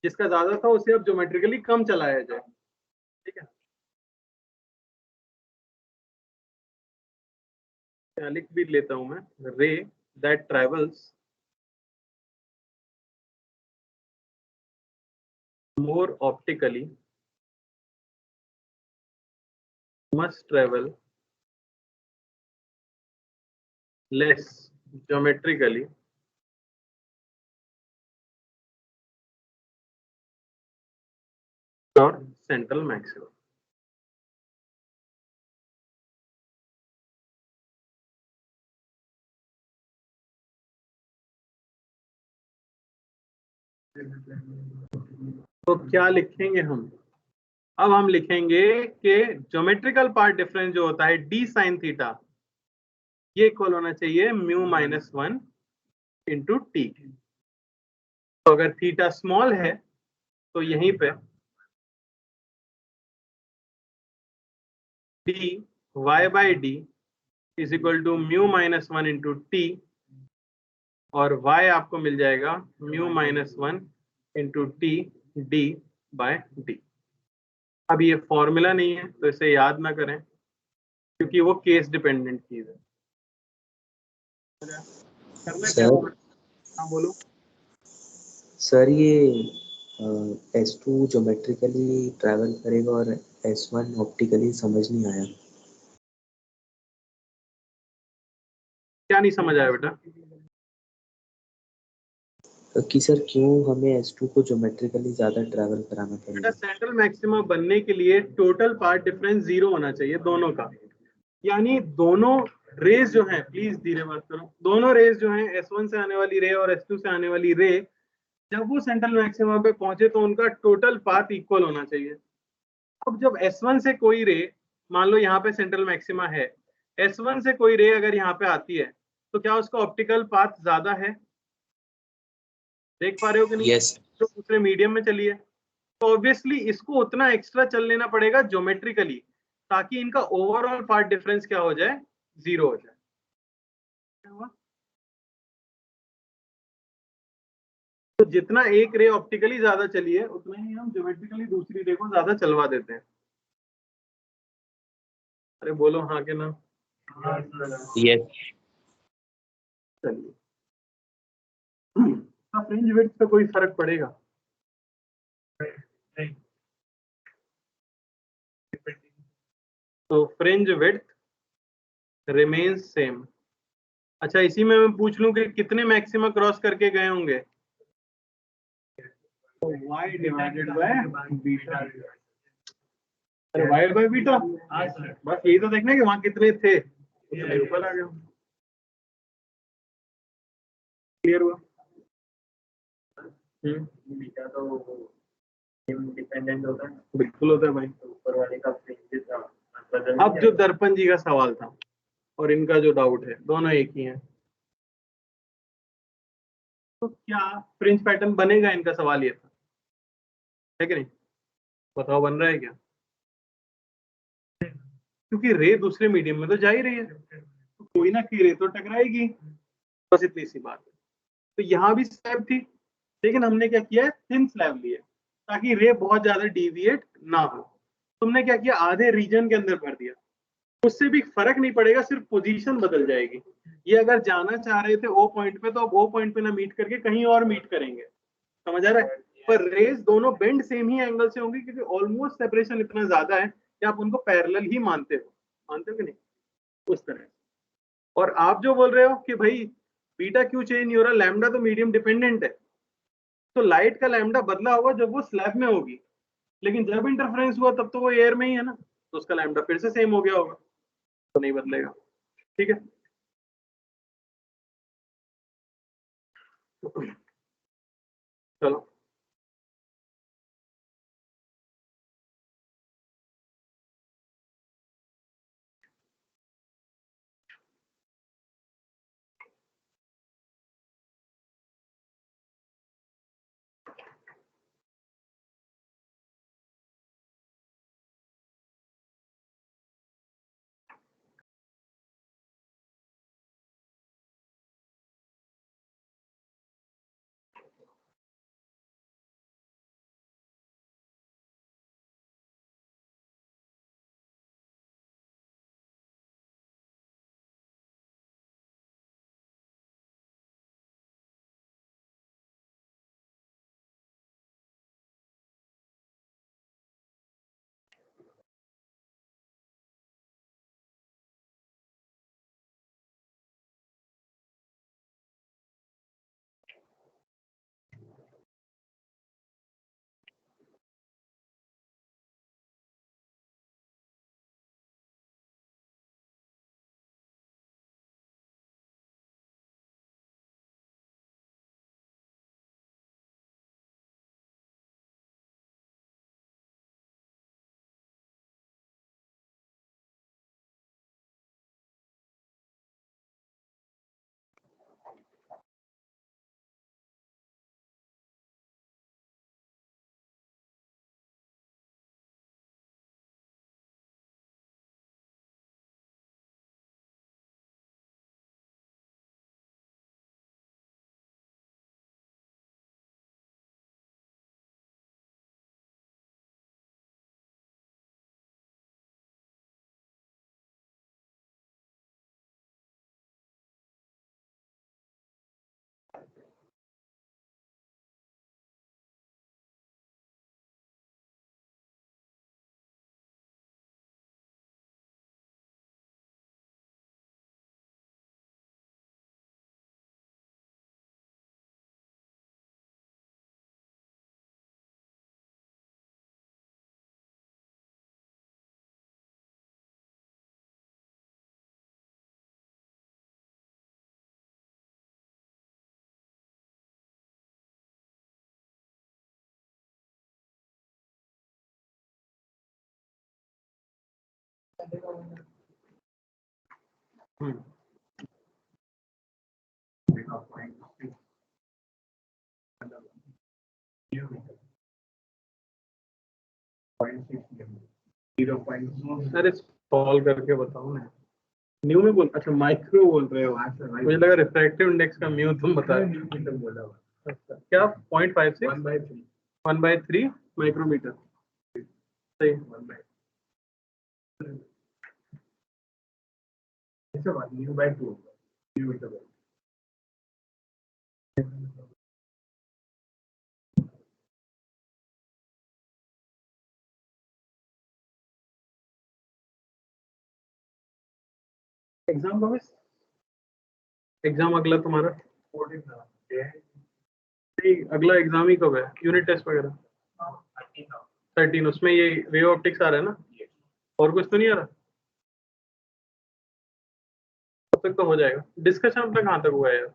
जिसका ज्यादा था उसे अब ज्योमेट्रिकली कम चलाया जाए। ठीक है, लिख भी लेता हूं मैं, रे that travels more optically must travel less geometrically और सेंट्रल मैक्सिमम। तो क्या लिखेंगे हम? अब हम लिखेंगे कि ज्योमेट्रिकल पार्ट डिफरेंस जो होता है डी साइन थीटा, ये इक्वल होना चाहिए म्यू -1 इंटू टी। तो अगर थीटा स्मॉल है तो यहीं पे D Y by D is equal to mu minus one into T, और y आपको मिल जाएगा mu minus one into T D by D. अब ये फॉर्मूला नहीं है तो इसे याद ना करें क्योंकि वो केस डिपेंडेंट चीज है। करना क्या होगा? हाँ बोलो। सर ये S2 ज्योमेट्रिकली ट्रैवल करेगा और S1 ऑप्टिकली समझ नहीं आया। क्या नहीं समझ आया बेटा? कि सर क्यों हमें S2 को ज्योमेट्रिकली ज्यादा ट्रैवल कराना बेटा पड़ेगा? सेंट्रल मैक्सिमा बनने के लिए टोटल पाथ डिफरेंस 0 होना चाहिए दोनों का, यानी दोनों रेज जो हैं, प्लीज धीरे बात करो, दोनों रेज जो हैं S1 से आने वाली रे और S2 से आने वाली रे, जब वो सेंट्रल मैक्सिमा पे पहुंचे तो उनका टोटल पाथ इक्वल होना चाहिए। अब जब S1 से कोई रे, मान लो यहाँ पे सेंट्रल मैक्सिमा है, S1 से कोई रे अगर यहाँ पे आती है तो क्या उसका ऑप्टिकल पाथ ज्यादा है? देख पा रहे हो कि नहीं? यस। तो दूसरे मीडियम में चलिए, तो ऑब्वियसली इसको उतना एक्स्ट्रा चल लेना पड़ेगा ज्योमेट्रिकली ताकि इनका ओवरऑल पार्ट डिफरेंस क्या हो जाए, 0 हो जाए। क्या हुआ? तो जितना एक रे ऑप्टिकली ज्यादा चली है उतना ही हम ज्योमेट्रिकली दूसरी रे को ज्यादा चलवा देते हैं। अरे बोलो हाँ के ना। यस। चलिए, फ्रिंज विड्थ पे कोई फर्क पड़ेगा? तो फ्रिंज विड्थ रिमेन्स सेम। अच्छा, इसी में मैं पूछ लूं कि कितने मैक्सिमा क्रॉस करके गए होंगे? तो y डिवाइडेड बाय बीटा। अरे y बाय बीटा, बस यही तो देखना है कि वहां कितने थे, उतने ऊपर आ गए। क्लियर हुआ? बीटा तो डिपेंडेंट होता है, बिल्कुल होता है भाई। ऊपर वाले का फ्रिंज था। अब जो दर्पण जी का सवाल था और इनका जो डाउट है, दोनों एक ही हैं। तो क्या फ्रिंज पैटर्न बनेगा? इनका सवाल ये था, है कि नहीं? बताओ, बन रहा है क्या? क्योंकि रे दूसरे मीडियम में तो जा ही रही है, तो कोई ना कोई रे तो टकराएगी, बस इतनी सी बात है। तो यहाँ भी स्लैब थी, लेकिन हमने क्या किया है, थिन स्लैब लिया ताकि रे बहुत ज्यादा डिविएट ना हो। तुमने क्या किया, आधे रीजन के अंदर भर दिया, उससे भी फर्क नहीं पड़ेगा, सिर्फ पोजीशन बदल जाएगी। ये अगर जाना चाह रहे थे ओ पॉइंट पे, तो अब ओ पॉइंट पे ना मीट करके कहीं और मीट करेंगे। समझ आ रहा है? पर रेज दोनों बेंड सेम ही एंगल से होंगी क्योंकि ऑलमोस्ट सेपरेशन इतना ज्यादा है कि आप उनको पैरेलल ही मानते हो कि नहीं? उस तरह। और आप जो बोल रहे हो कि भाई बीटा क्यों चेंज नहीं हो रहा, लैम्डा तो मीडियम डिपेंडेंट है, तो लाइट का लैम्डा बदला होगा जब वो स्लैब में होगी, लेकिन जब इंटरफेरेंस हुआ तब तो वो एयर में ही है ना, तो उसका लैम्डा फिर से सेम हो गया होगा, तो नहीं बदलेगा। ठीक है, चलो। अरे सॉल्व करके बताओ ना। न्यू में बोल, अच्छा माइक्रो बोल रहे हो, मुझे लगा रिफ्रैक्टिव इंडेक्स का म्यू तुम बता रहे हो। अच्छा, क्या 0.56 1/3 माइक्रोमीटर, सही। एग्जाम कब है? एग्जाम अगला तुम्हारा नहीं, अगला एग्जाम ही कब है? यूनिट टेस्ट वगैरह 13, उसमें ये वे ऑप्टिक्स आ रहा है ना, और कुछ तो नहीं आ रहा? तब तक तो हो जाएगा। डिस्कशन अपना कहाँ तक हुआ है यार?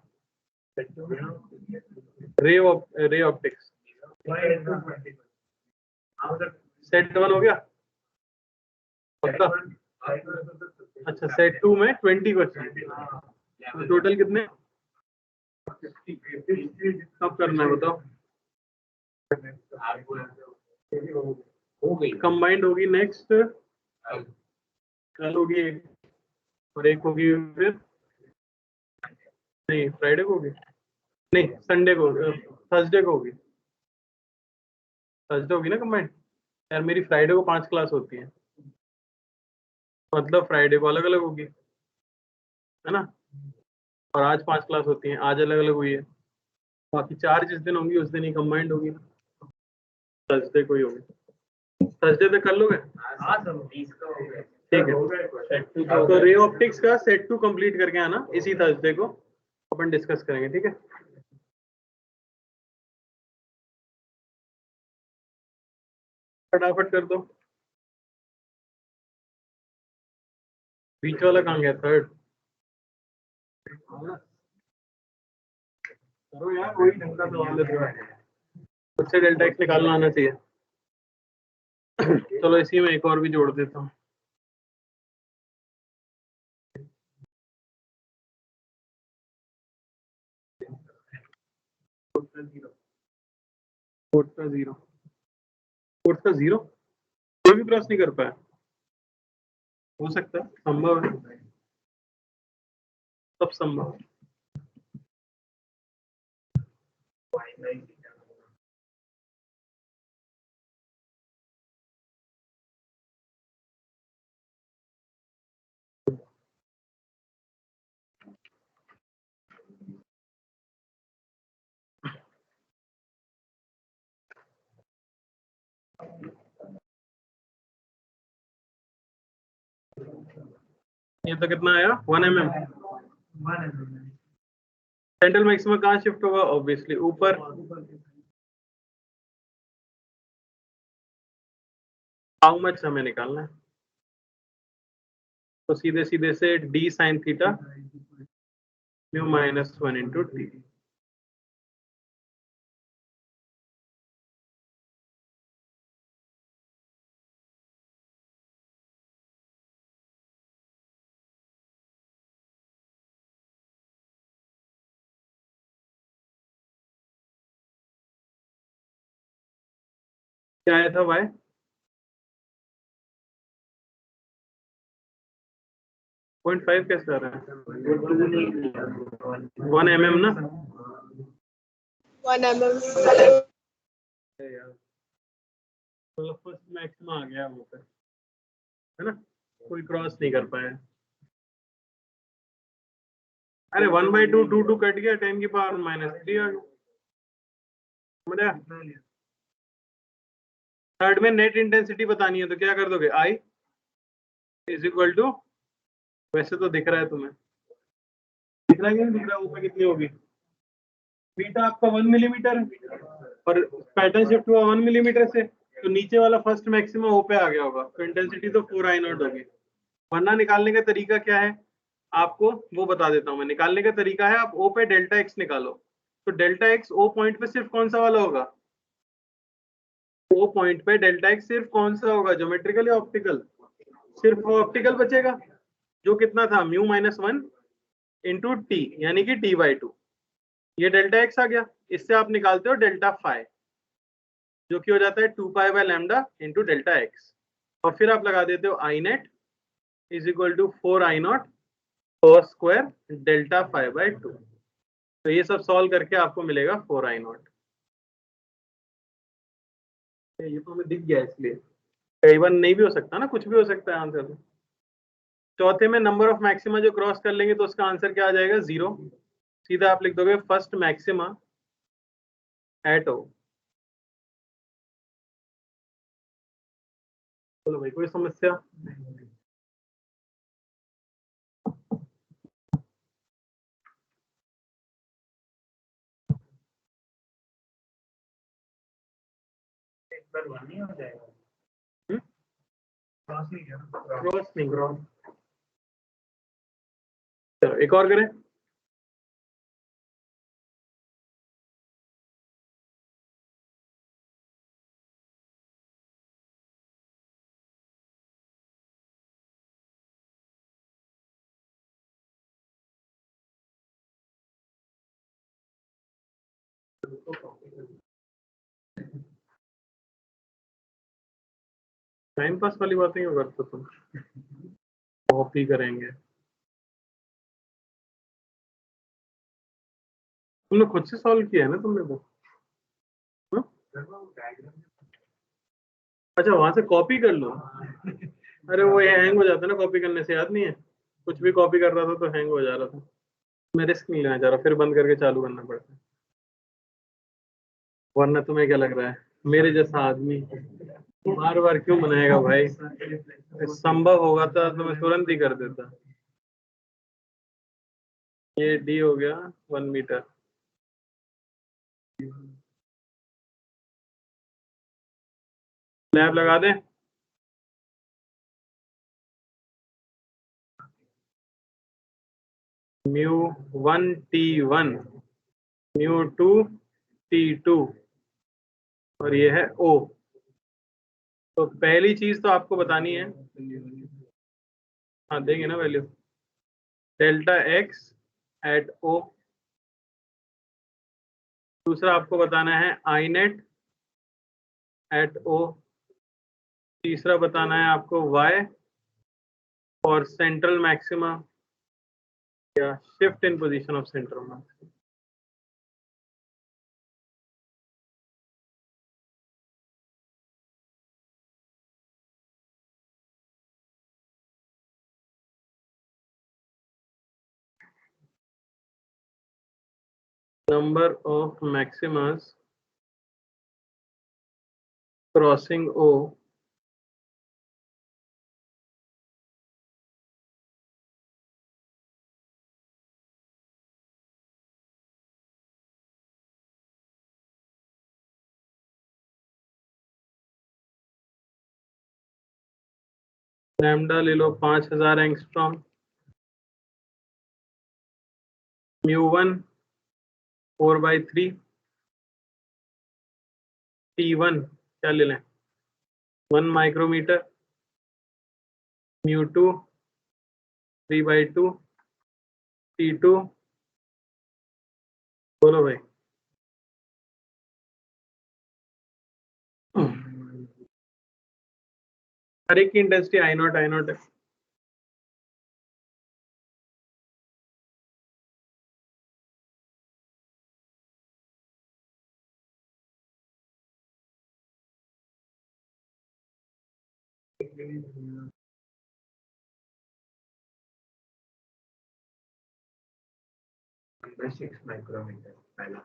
रे ऑप्टिक्स सेट 1 हो गया पक्का? अच्छा, सेट 2 में 20 क्वेश्चन, तो टोटल कितने कब करना है बताओ? कंबाइंड होगी नेक्स्ट, कल होगी एक, और एक होगी फिर नहीं फ्राइडे को होगी, नहीं संडे को, थर्सडे को होगी। थर्सडे होगी ना कंबाइंड यार, मेरी फ्राइडे को 5 क्लास होती है, मतलब फ्राइडे को अलग अलग होगी है ना, और आज 5 क्लास होती हैं, आज अलग अलग हुई है, बाकी 4 जिस दिन होंगी उस दिन ही कंबाइंड होगी ना, थर्सडे को ही होगी। थर्सडे तक कर लोगे? ठीक है, तो रे ऑप्टिक्स का सेट 2 कंप्लीट करके आना इसी थर्सडे को, अपन डिस्कस करेंगे, ठीक है? फटाफट कर दो। बीच वाला कहाँ गया? थर्ड करो यार, वही ढंग का सवाल है, उससे डेल्टा एक्स निकालना आना चाहिए। चलो इसी में एक और भी जोड़ देता हूँ। कोट का जीरो कोई भी क्रॉस नहीं कर पाया, हो सकता है, संभव है, सब संभव है। ये तो कितना आया? 1 mm। सेंट्रल मैक्सिमा कहाँ शिफ्ट होगा? ऑब्वियसली ऊपर। हाउ मच हमें निकालना है, तो सीधे सीधे से d sin theta mu -1 into T. क्या आया था y? 0.5 कैसे आ रहा है? 1 mm ना, 1 mm। तो फर्स्ट मैक्सिमा आ गया वो पे, है ना, कोई क्रॉस नहीं कर पाया। अरे 1/2 2 कट गया, 10 की पावर -3 आ गया, समझ आया? थर्ड में नेट इंटेंसिटी बतानी है, तो क्या कर दोगे? I इज इक्वल टू, वैसे तो दिख रहा है तुम्हें, दिख रहा है कि नहीं दिख रहा है? ऊपर कितनी होगी? बीटा आपका 1 मिलीमीटर और पैटर्न शिफ्ट हुआ 1 मिलीमीटर से, तो नीचे वाला फर्स्ट मैक्सिमम ओ पे आ गया होगा, तो इंटेंसिटी तो 4I0 होगी। वरना निकालने का तरीका क्या है आपको वो बता देता हूं मैं। निकालने का तरीका है, आप ओ पे डेल्टा एक्स निकालो, तो डेल्टा एक्स ओ पॉइंट पे सिर्फ कौन सा वाला होगा? ओ पॉइंट पे डेल्टा एक्स सिर्फ कौन सा होगा? ज्योमेट्रिकल या ऑप्टिकल? सिर्फ वो ऑप्टिकल बचेगा जो कितना था म्यू -1 इंटू टी यानी कि t/2। ये डेल्टा एक्स आ गया, इससे आप निकालते हो डेल्टा फाई जो कि हो जाता है 2π/λ इंटू डेल्टा एक्स, और फिर आप लगा देते हो I net is equal to 4I0 cos square delta phi. तो ये सब सॉल्व करके आपको मिलेगा 4I0। ये तो हमें दिख गया, इसलिए कई बार नहीं भी हो सकता ना, कुछ भी हो सकता है आंसर। चौथे में नंबर ऑफ मैक्सिमा जो क्रॉस कर लेंगे तो उसका आंसर क्या आ जाएगा 0। सीधा आप लिख दोगे फर्स्ट मैक्सिमा एट ओ। बोलो भाई, कोई समस्या? एक बार 1 ही हो जाएगा, हम्म? क्रॉस नहीं किया ना, क्रॉस नहीं, क्रॉस। चलो एक और करें। टाइम पास वाली बातें क्यों करते हो तुम? कॉपी करेंगे तुमने खुद से सॉल्व किया है ना तुमने तो? हाँ? अच्छा, वहां से कॉपी कर लो। अरे वो हैंग हो जाता है ना, कॉपी करने से याद नहीं है, कुछ भी कॉपी कर रहा था तो हैंग हो जा रहा था। मैं रिस्क नहीं लेना चाह रहा, फिर बंद करके चालू करना पड़ता है। वरना तुम्हें क्या लग रहा है मेरे जैसा आदमी बार बार क्यों बनाएगा भाई? संभव होगा तो मैं तुरंत ही कर देता। ये डी हो गया 1 मीटर। स्लैब लगा दें। μ1 T1 μ2 T2 और ये है O। तो पहली चीज तो आपको बतानी है, हाँ देंगे ना value, delta X at O। दूसरा आपको बताना है आई नेट एट O। तीसरा बताना है आपको y और सेंट्रल मैक्सिमा या shift in position of central maxima. number of maximas crossing O lambda ले लो 5000 एंगस्ट्रॉम, μ1 4/3, T1 क्या ले लें 1 माइक्रोमीटर, μ2 3/2, T2 बोलो भाई। हर एक की इंटेंसिटी I0 है। अंडर 6 माइक्रोमीटर पहला।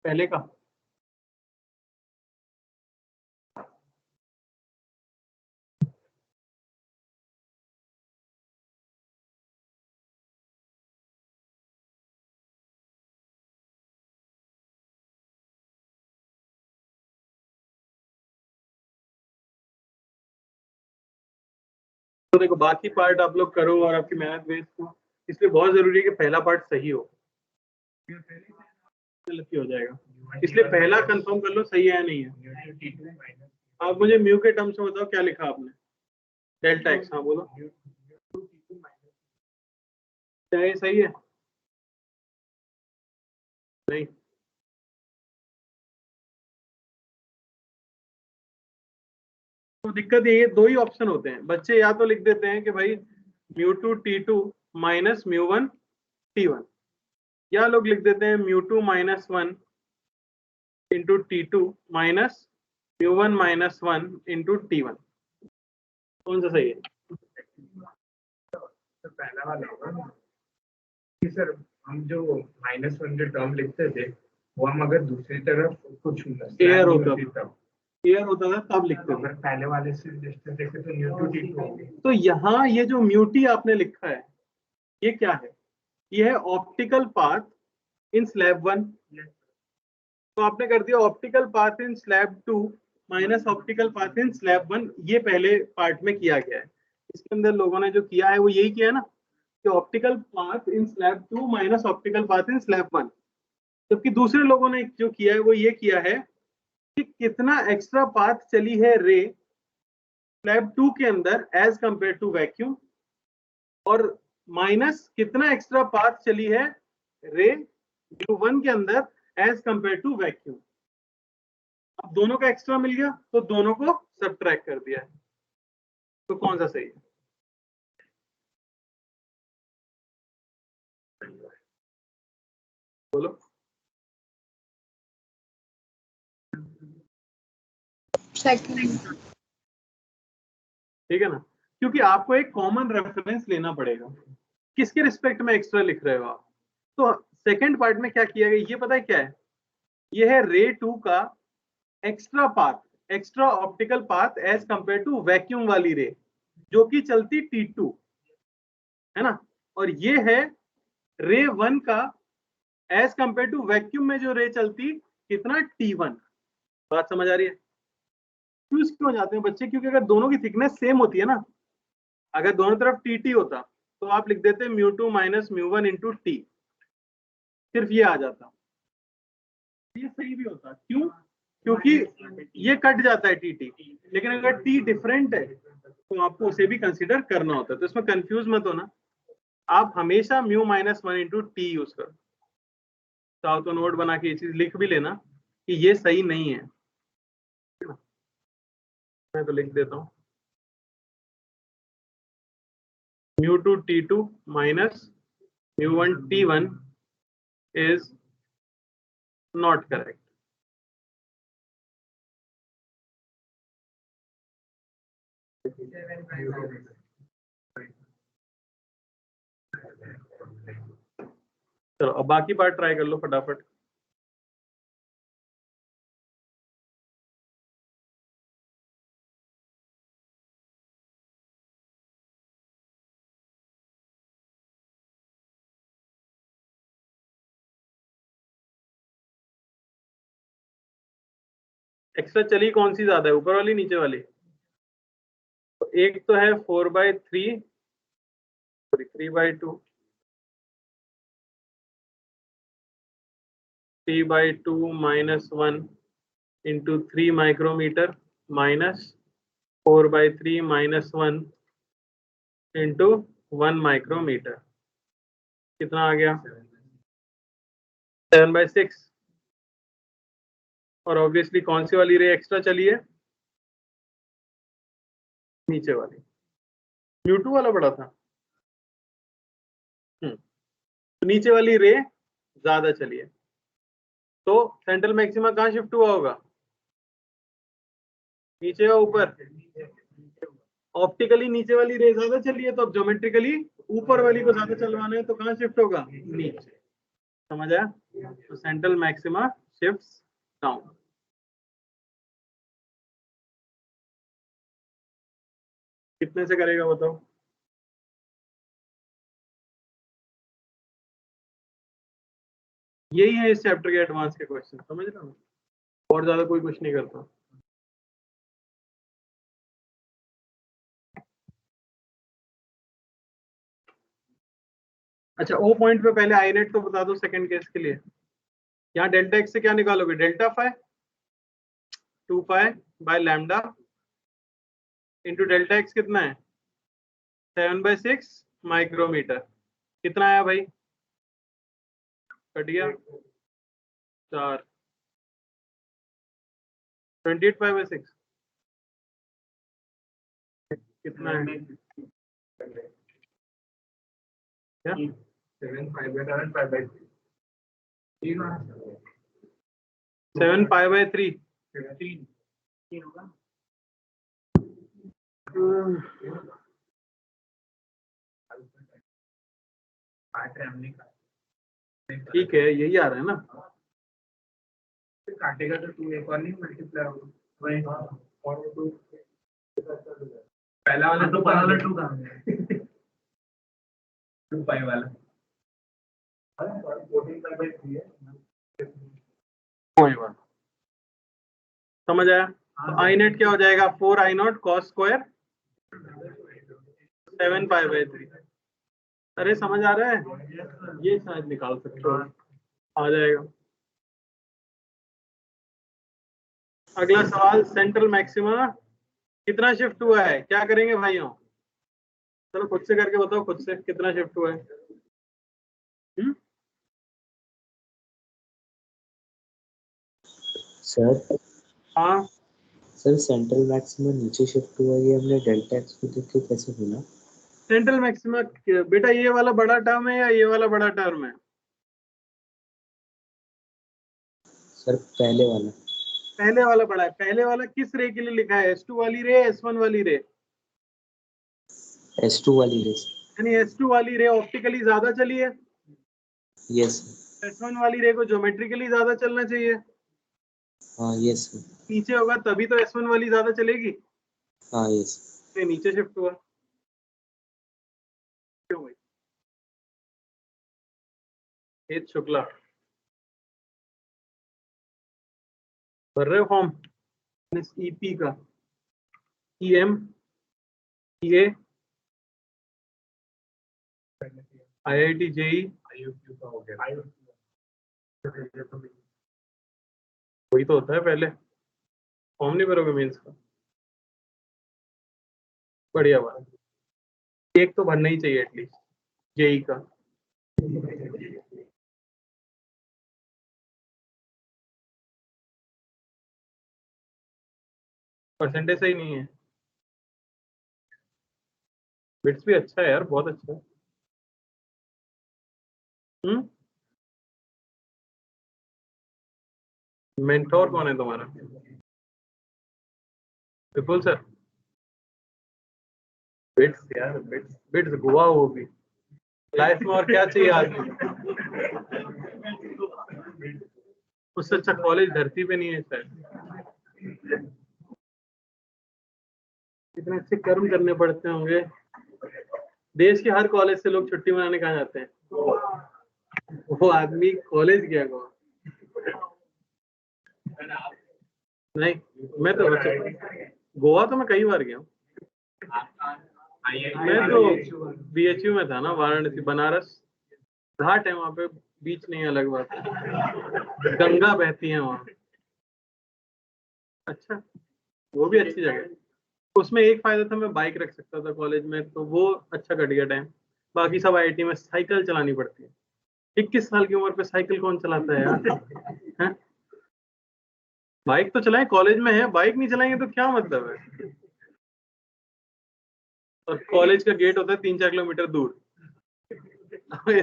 पहले का तो देखो बाकी पार्ट आप लोग करो और आपकी मेहनत वेस्ट हो, इसलिए बहुत जरूरी है कि पहला पार्ट सही हो, गलती हो जाएगा। इसलिए पहला कंफर्म कर लो सही है या नहीं है। आप मुझे म्यू के टर्म्स में बताओ क्या लिखा आपने, डेल्टा एक्स। हाँ बोलो, क्या ये सही है? नहीं, तो दिक्कत ये दो ही ऑप्शन होते हैं। बच्चे या तो लिख देते हैं कि भाई μ2 t2 माइनस μ1 t1, या लोग लिख देते हैं μ2 minus 1 into t2 minus μ1 minus 1 into t1। कौन सा सही है? तो पहला वाला होगा ना कि सर हम जो -1 जो टर्म लिखते थे वो हम अगर दूसरी तरफ कुछ एयर होता था तब लिखते थे। अगर पहले वाले से डिस्टेंस देखे तो μ2 t2 होगी। तो यहाँ ये जो म्यूटी आपने लिखा है ये क्या है? ये है ऑप्टिकल पाथ इन स्लैब 1। तो आपने कर दिया ऑप्टिकल पाथ इन स्लैब 2 माइनस ऑप्टिकल पाथ इन स्लैब 1। ये पहले पार्ट में किया गया है। इसके अंदर लोगों ने जो किया है वो यही किया है ना, कि ऑप्टिकल पाथ इन स्लैब 2 माइनस ऑप्टिकल पाथ इन स्लैब 1। जबकि दूसरे लोगों ने जो किया है वो ये किया है कि कितना एक्स्ट्रा पाथ चली है रे स्लैब 2 के अंदर एज कंपेयर टू वैक्यूम, और माइनस कितना एक्स्ट्रा पाथ चली है रे U1 के अंदर एज कंपेयर टू वैक्यूम। अब दोनों का एक्स्ट्रा मिल गया तो दोनों को सबट्रैक्ट कर दिया है। तो कौन सा सही है? बोलो। सेकंड। ठीक है ना, क्योंकि आपको एक कॉमन रेफरेंस लेना पड़ेगा। किसके रिस्पेक्ट में एक्स्ट्रा लिख रहे हो आप? तो सेकंड पार्ट में क्या किया गया ये पता है क्या है? ये है रे 2 का extra path, extra optical path as compare to vacuum वाली रे जो कि चलती T2 है ना, और ये है रे 1 का एज कंपेयर टू वैक्यूम में जो रे चलती कितना T1। बात समझ आ रही है? कंफ्यूज क्यों हो जाते हैं बच्चे? क्योंकि अगर दोनों की थिकनेस सेम होती है ना, अगर दोनों तरफ TT होता तो आप लिख देते μ2 माइनस μ1 इंटू टी, सिर्फ ये आ जाता, ये सही भी होता। क्यों? क्योंकि ये कट जाता है TT, लेकिन अगर T डिफरेंट है तो आपको उसे भी कंसीडर करना होता है। तो इसमें कंफ्यूज मत होना, आप हमेशा μ माइनस 1 इंटू टी यूज करो। चाहो तो नोट बना के ये चीज लिख भी लेना कि ये सही नहीं है। मैं तो लिख देता हूँ μ2 t2 minus μ1 t1 is not correct। चलो अब बाकी पार्ट ट्राई कर लो फटाफट। एक्स्ट्रा चली कौन सी ज्यादा है, ऊपर वाली नीचे वाली? तो एक तो है 4/3 3/2 3/2 minus 1 into 3 micrometre minus 4/3 minus 1 into 1 micrometre. कितना आ गया? 7/6। और ऑब्वियसली कौन सी वाली रे एक्स्ट्रा चली है? नीचे वाली। μ2 वाला बड़ा था। तो नीचे वाली रे ज्यादा चली है, तो सेंट्रल मैक्सिमा कहाँ शिफ्ट हुआ होगा? नीचे या ऊपर? ऑप्टिकली नीचे वाली रे ज्यादा चली है, तो अब ज्योमेट्रिकली ऊपर वाली को ज्यादा चलवाना है तो कहाँ शिफ्ट होगा? नीचे। समझ आया? तो सेंट्रल मैक्सिमा शिफ्ट्स डाउन। कितने से करेगा बताओ? यही है इस चैप्टर के एडवांस के क्वेश्चन, समझ रहे हो? और ज्यादा कोई कुछ नहीं करता। अच्छा ओ पॉइंट पे पहले आई नेट तो बता दो सेकंड केस के लिए। यहाँ डेल्टा एक्स से क्या निकालोगे, delta phi 2 pi by lambda into delta X कितना है 7/6 माइक्रोमीटर। कितना आया भाई, कट गया 4, 28 पाई/6 कितना है क्या 7 5/3 7 पाई/3 ठीक है यही आ रहा है ना। काटेगा तो 2 एक और नहीं मल्टीप्लाई होगा वही और 2 पहला वाला 2 कहां है 2 पाई वाला 14 पाई/3 है। कोई बात समझ आया। तो आई नेट क्या हो जाएगा 4 आई नॉट कॉस स्क्वायर 7 पाई/3। अरे समझ आ रहा है, ये शायद निकाल सकते हो, आ जाएगा। अगला सवाल, सेंट्रल मैक्सिमा कितना शिफ्ट हुआ है, क्या करेंगे भाइयों, चलो खुद से करके बताओ, खुद से कितना शिफ्ट हुआ है। सर हाँ सर सेंट्रल मैक्सिमा नीचे शिफ्ट हुआ, ये हमने डेल्टा एक्स को देख के कैसे बोला। सेंट्रल मैक्सिमा बेटा ये वाला बड़ा टर्म है या ये वाला बड़ा टर्म है, सर पहले वाला। पहले वाला बड़ा है। पहले वाला किस रे के लिए लिखा है, S2 वाली रे, S1 वाली रे, S2 वाली रेस। यानी S2 वाली रे ऑप्टिकली ज्यादा चली है, यस S1 वाली रे को ज्योमेट्रिकली ज्यादा चलना चाहिए। हाँ यस नीचे होगा तभी तो S1 वाली ज्यादा चलेगी, हाँ यस। ये नीचे शिफ्ट हुआ। क्यों भाई हेत शुक्ला भर रहे हो फॉर्म ईपी का, EM EA IIT JEE का हो गया वही तो होता है पहले, फॉर्म नहीं भरोगे मेंस का, बढ़िया बात, एक तो भरना ही चाहिए एटलीस्ट जेई का। परसेंटेज सही नहीं है, बिट्स भी अच्छा है यार, बहुत अच्छा है। मेंटोर कौन है तुम्हारा, विपुल सर। बिट्स यार, बिट्स बिट्स गोवा वो भी लाइफ में, और क्या चाहिए आदमी, उससे अच्छा कॉलेज धरती पे नहीं है शायद। इतने अच्छे कर्म करने पड़ते होंगे, देश के हर कॉलेज से लोग छुट्टी मनाने कहाँ जाते हैं, वो आदमी कॉलेज गया गोवा। नहीं मैं तो गोवा तो मैं कई बार गया हूँ, मैं तो BHU में था ना, वाराणसी बनारस, घाट है वहां पे, बीच नहीं है अलग बात है, गंगा बहती है वहां। अच्छा वो भी अच्छी जगह है, उसमें एक फायदा था मैं बाइक रख सकता था कॉलेज में, तो वो अच्छा कट गया टाइम। बाकी सब IIT में साइकिल चलानी पड़ती है, 21 साल की उम्र पे साइकिल कौन चलाता है यार हैं? बाइक तो चलाएं, कॉलेज में है, बाइक नहीं चलाएंगे तो क्या मतलब है। और कॉलेज का गेट होता है 3-4 किलोमीटर दूर,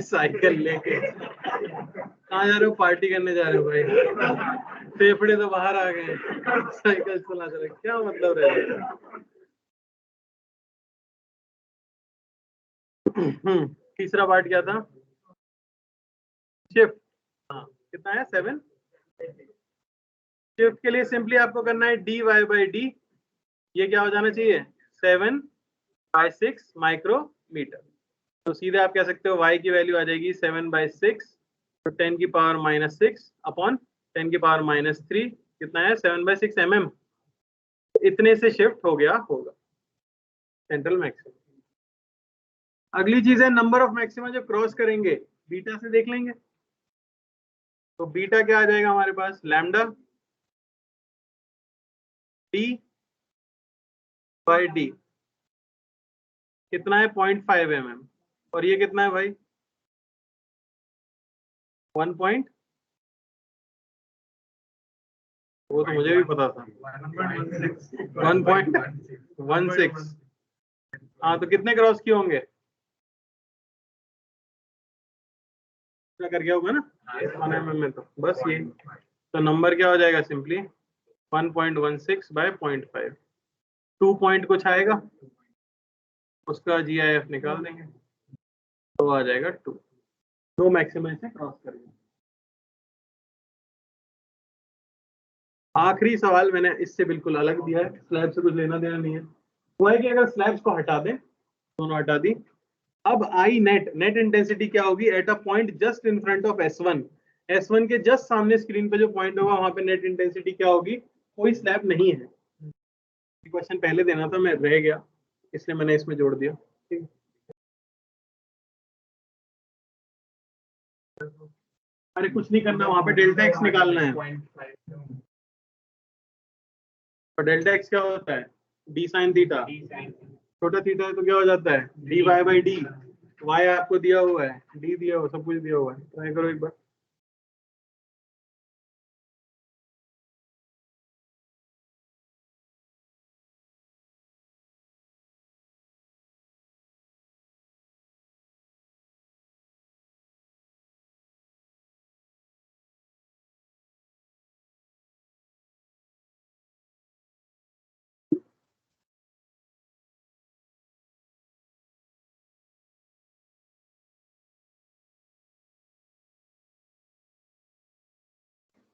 साइकिल लेके कहाँ जा रहे हो, पार्टी करने जा रहे हो भाई, फेफड़े तो बाहर आ गए, साइकिल चला चला क्या मतलब रहेगा। तीसरा पार्ट क्या था, शिफ्ट। हाँ कितना है 7। शिफ्ट के लिए सिंपली आपको करना है dy/d, ये क्या हो जाना चाहिए 7/6 माइक्रोमीटर। तो सीधे आप कह सकते हो y की वैल्यू आ जाएगी 7/6, तो 10⁻⁻6 अपॉन 10⁻⁻3 कितना है 7/6 mm, इतने से शिफ्ट हो गया होगा सेंट्रल मैक्सिमम। अगली चीज है नंबर ऑफ मैक्सिमा जो क्रॉस करेंगे, बीटा से देख लेंगे। तो बीटा क्या आ जाएगा हमारे पास, लैम्डा डी बाई डी, कितना है 0.5 mm, और ये कितना है भाई 1 पॉइंट, वो तो मुझे भी पता था 1.16। हाँ तो कितने क्रॉस किए होंगे, क्या कर गया होगा ना 1 mm में, तो बस ये, तो नंबर क्या हो जाएगा सिंपली 1.16 बाय 0.5, 2 पॉइंट कुछ आएगा, उसका GIF निकाल देंगे तो आ जाएगा 2, 2 मैक्सिमम से क्रॉस करेंगे। आखिरी सवाल मैंने इससे बिल्कुल अलग दिया है, स्लैब से कुछ लेना देना नहीं है, वो है कि अगर स्लैब्स को हटा दें, दोनों हटा दी, अब आई नेट इंटेंसिटी क्या होगी at a point just in front of S1 के जस्ट सामने स्क्रीन पे जो पॉइंट होगा वहां पे नेट इंटेंसिटी क्या होगी, कोई स्लैब नहीं है। क्वेश्चन पहले देना था, मैं रह गया इसलिए मैंने इसमें जोड़ दिया, ठीक है। अरे कुछ नहीं करना, वहां पे डेल्टा एक्स निकालना है, और डेल्टा एक्स क्या होता है डी साइन थीटा, छोटा थीटा है तो क्या हो जाता है D Y by D, Y आपको दिया हुआ है, डी दिया हुआ, सब कुछ दिया हुआ है, ट्राई करो एक बार।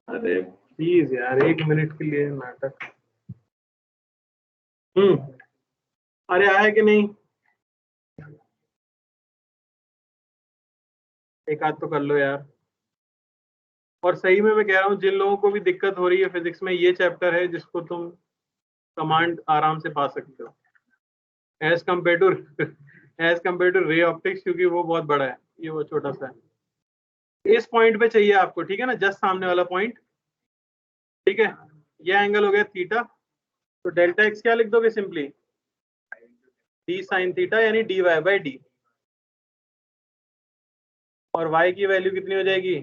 अरे प्लीज यार 1 मिनट के लिए नाटक। अरे आया कि नहीं, एक आध तो कर लो यार। और सही में मैं कह रहा हूँ, जिन लोगों को भी दिक्कत हो रही है फिजिक्स में, ये चैप्टर है जिसको तुम कमांड आराम से पा सकते हो, as compare to ray optics, क्योंकि वो बहुत बड़ा है, ये वो छोटा सा है। इस पॉइंट पे चाहिए आपको, ठीक है ना, जस्ट सामने वाला पॉइंट, ठीक है। ये एंगल हो गया थीटा, तो डेल्टा एक्स क्या लिख दोगे सिंपली डी साइन थीटा, यानी डी वाई बाई डी, और y की वैल्यू कितनी हो जाएगी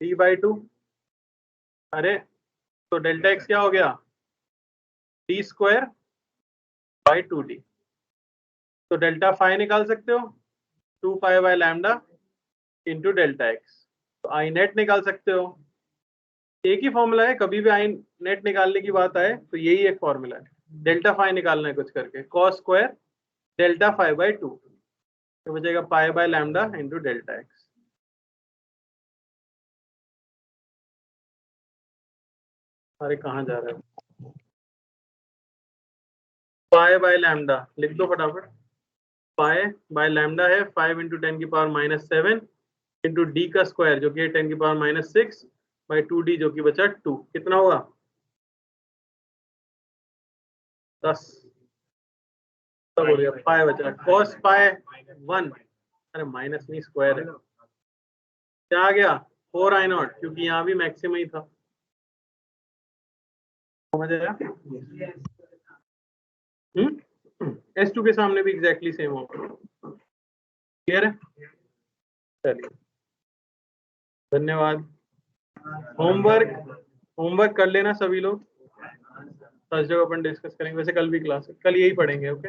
d बाई 2। अरे तो डेल्टा x क्या हो गया d स्क्वायर बाई 2d, तो डेल्टा फाई निकाल सकते हो 2 pi by lambda into delta x, तो आई नेट निकाल सकते हो, एक ही फॉर्मूला है, कभी भी आई नेट निकालने की बात आए तो यही एक फॉर्मूला है, डेल्टा फाई निकालना है कुछ करके, cos square delta phi by 2, तो बचेगा pi by lambda into delta X. अरे कहाँ जा रहे हो, पाई बाय लैम्डा लिख दो फटाफट, पाई बाय लैम्डा है 5 इंटू 10 की पावर -7 इंटू डी का स्क्वायर जो कि है 10 की पावर -6 बाई 2d जो कि बचा 2, कितना होगा 10, तब हो गया पाई बचा कॉस पाई 1, अरे माइनस नहीं स्क्वायर है, क्या आ गया 4i0, क्योंकि यहाँ भी मैक्सिमम ही था, समझ आया। S2 के सामने भी एग्जैक्टली सेम होगा, क्लियर है। चलिए धन्यवाद, होमवर्क कर लेना सभी लोग, थर्सडे को अपन डिस्कस करेंगे, वैसे कल भी क्लास है, कल यही पढ़ेंगे, ओके।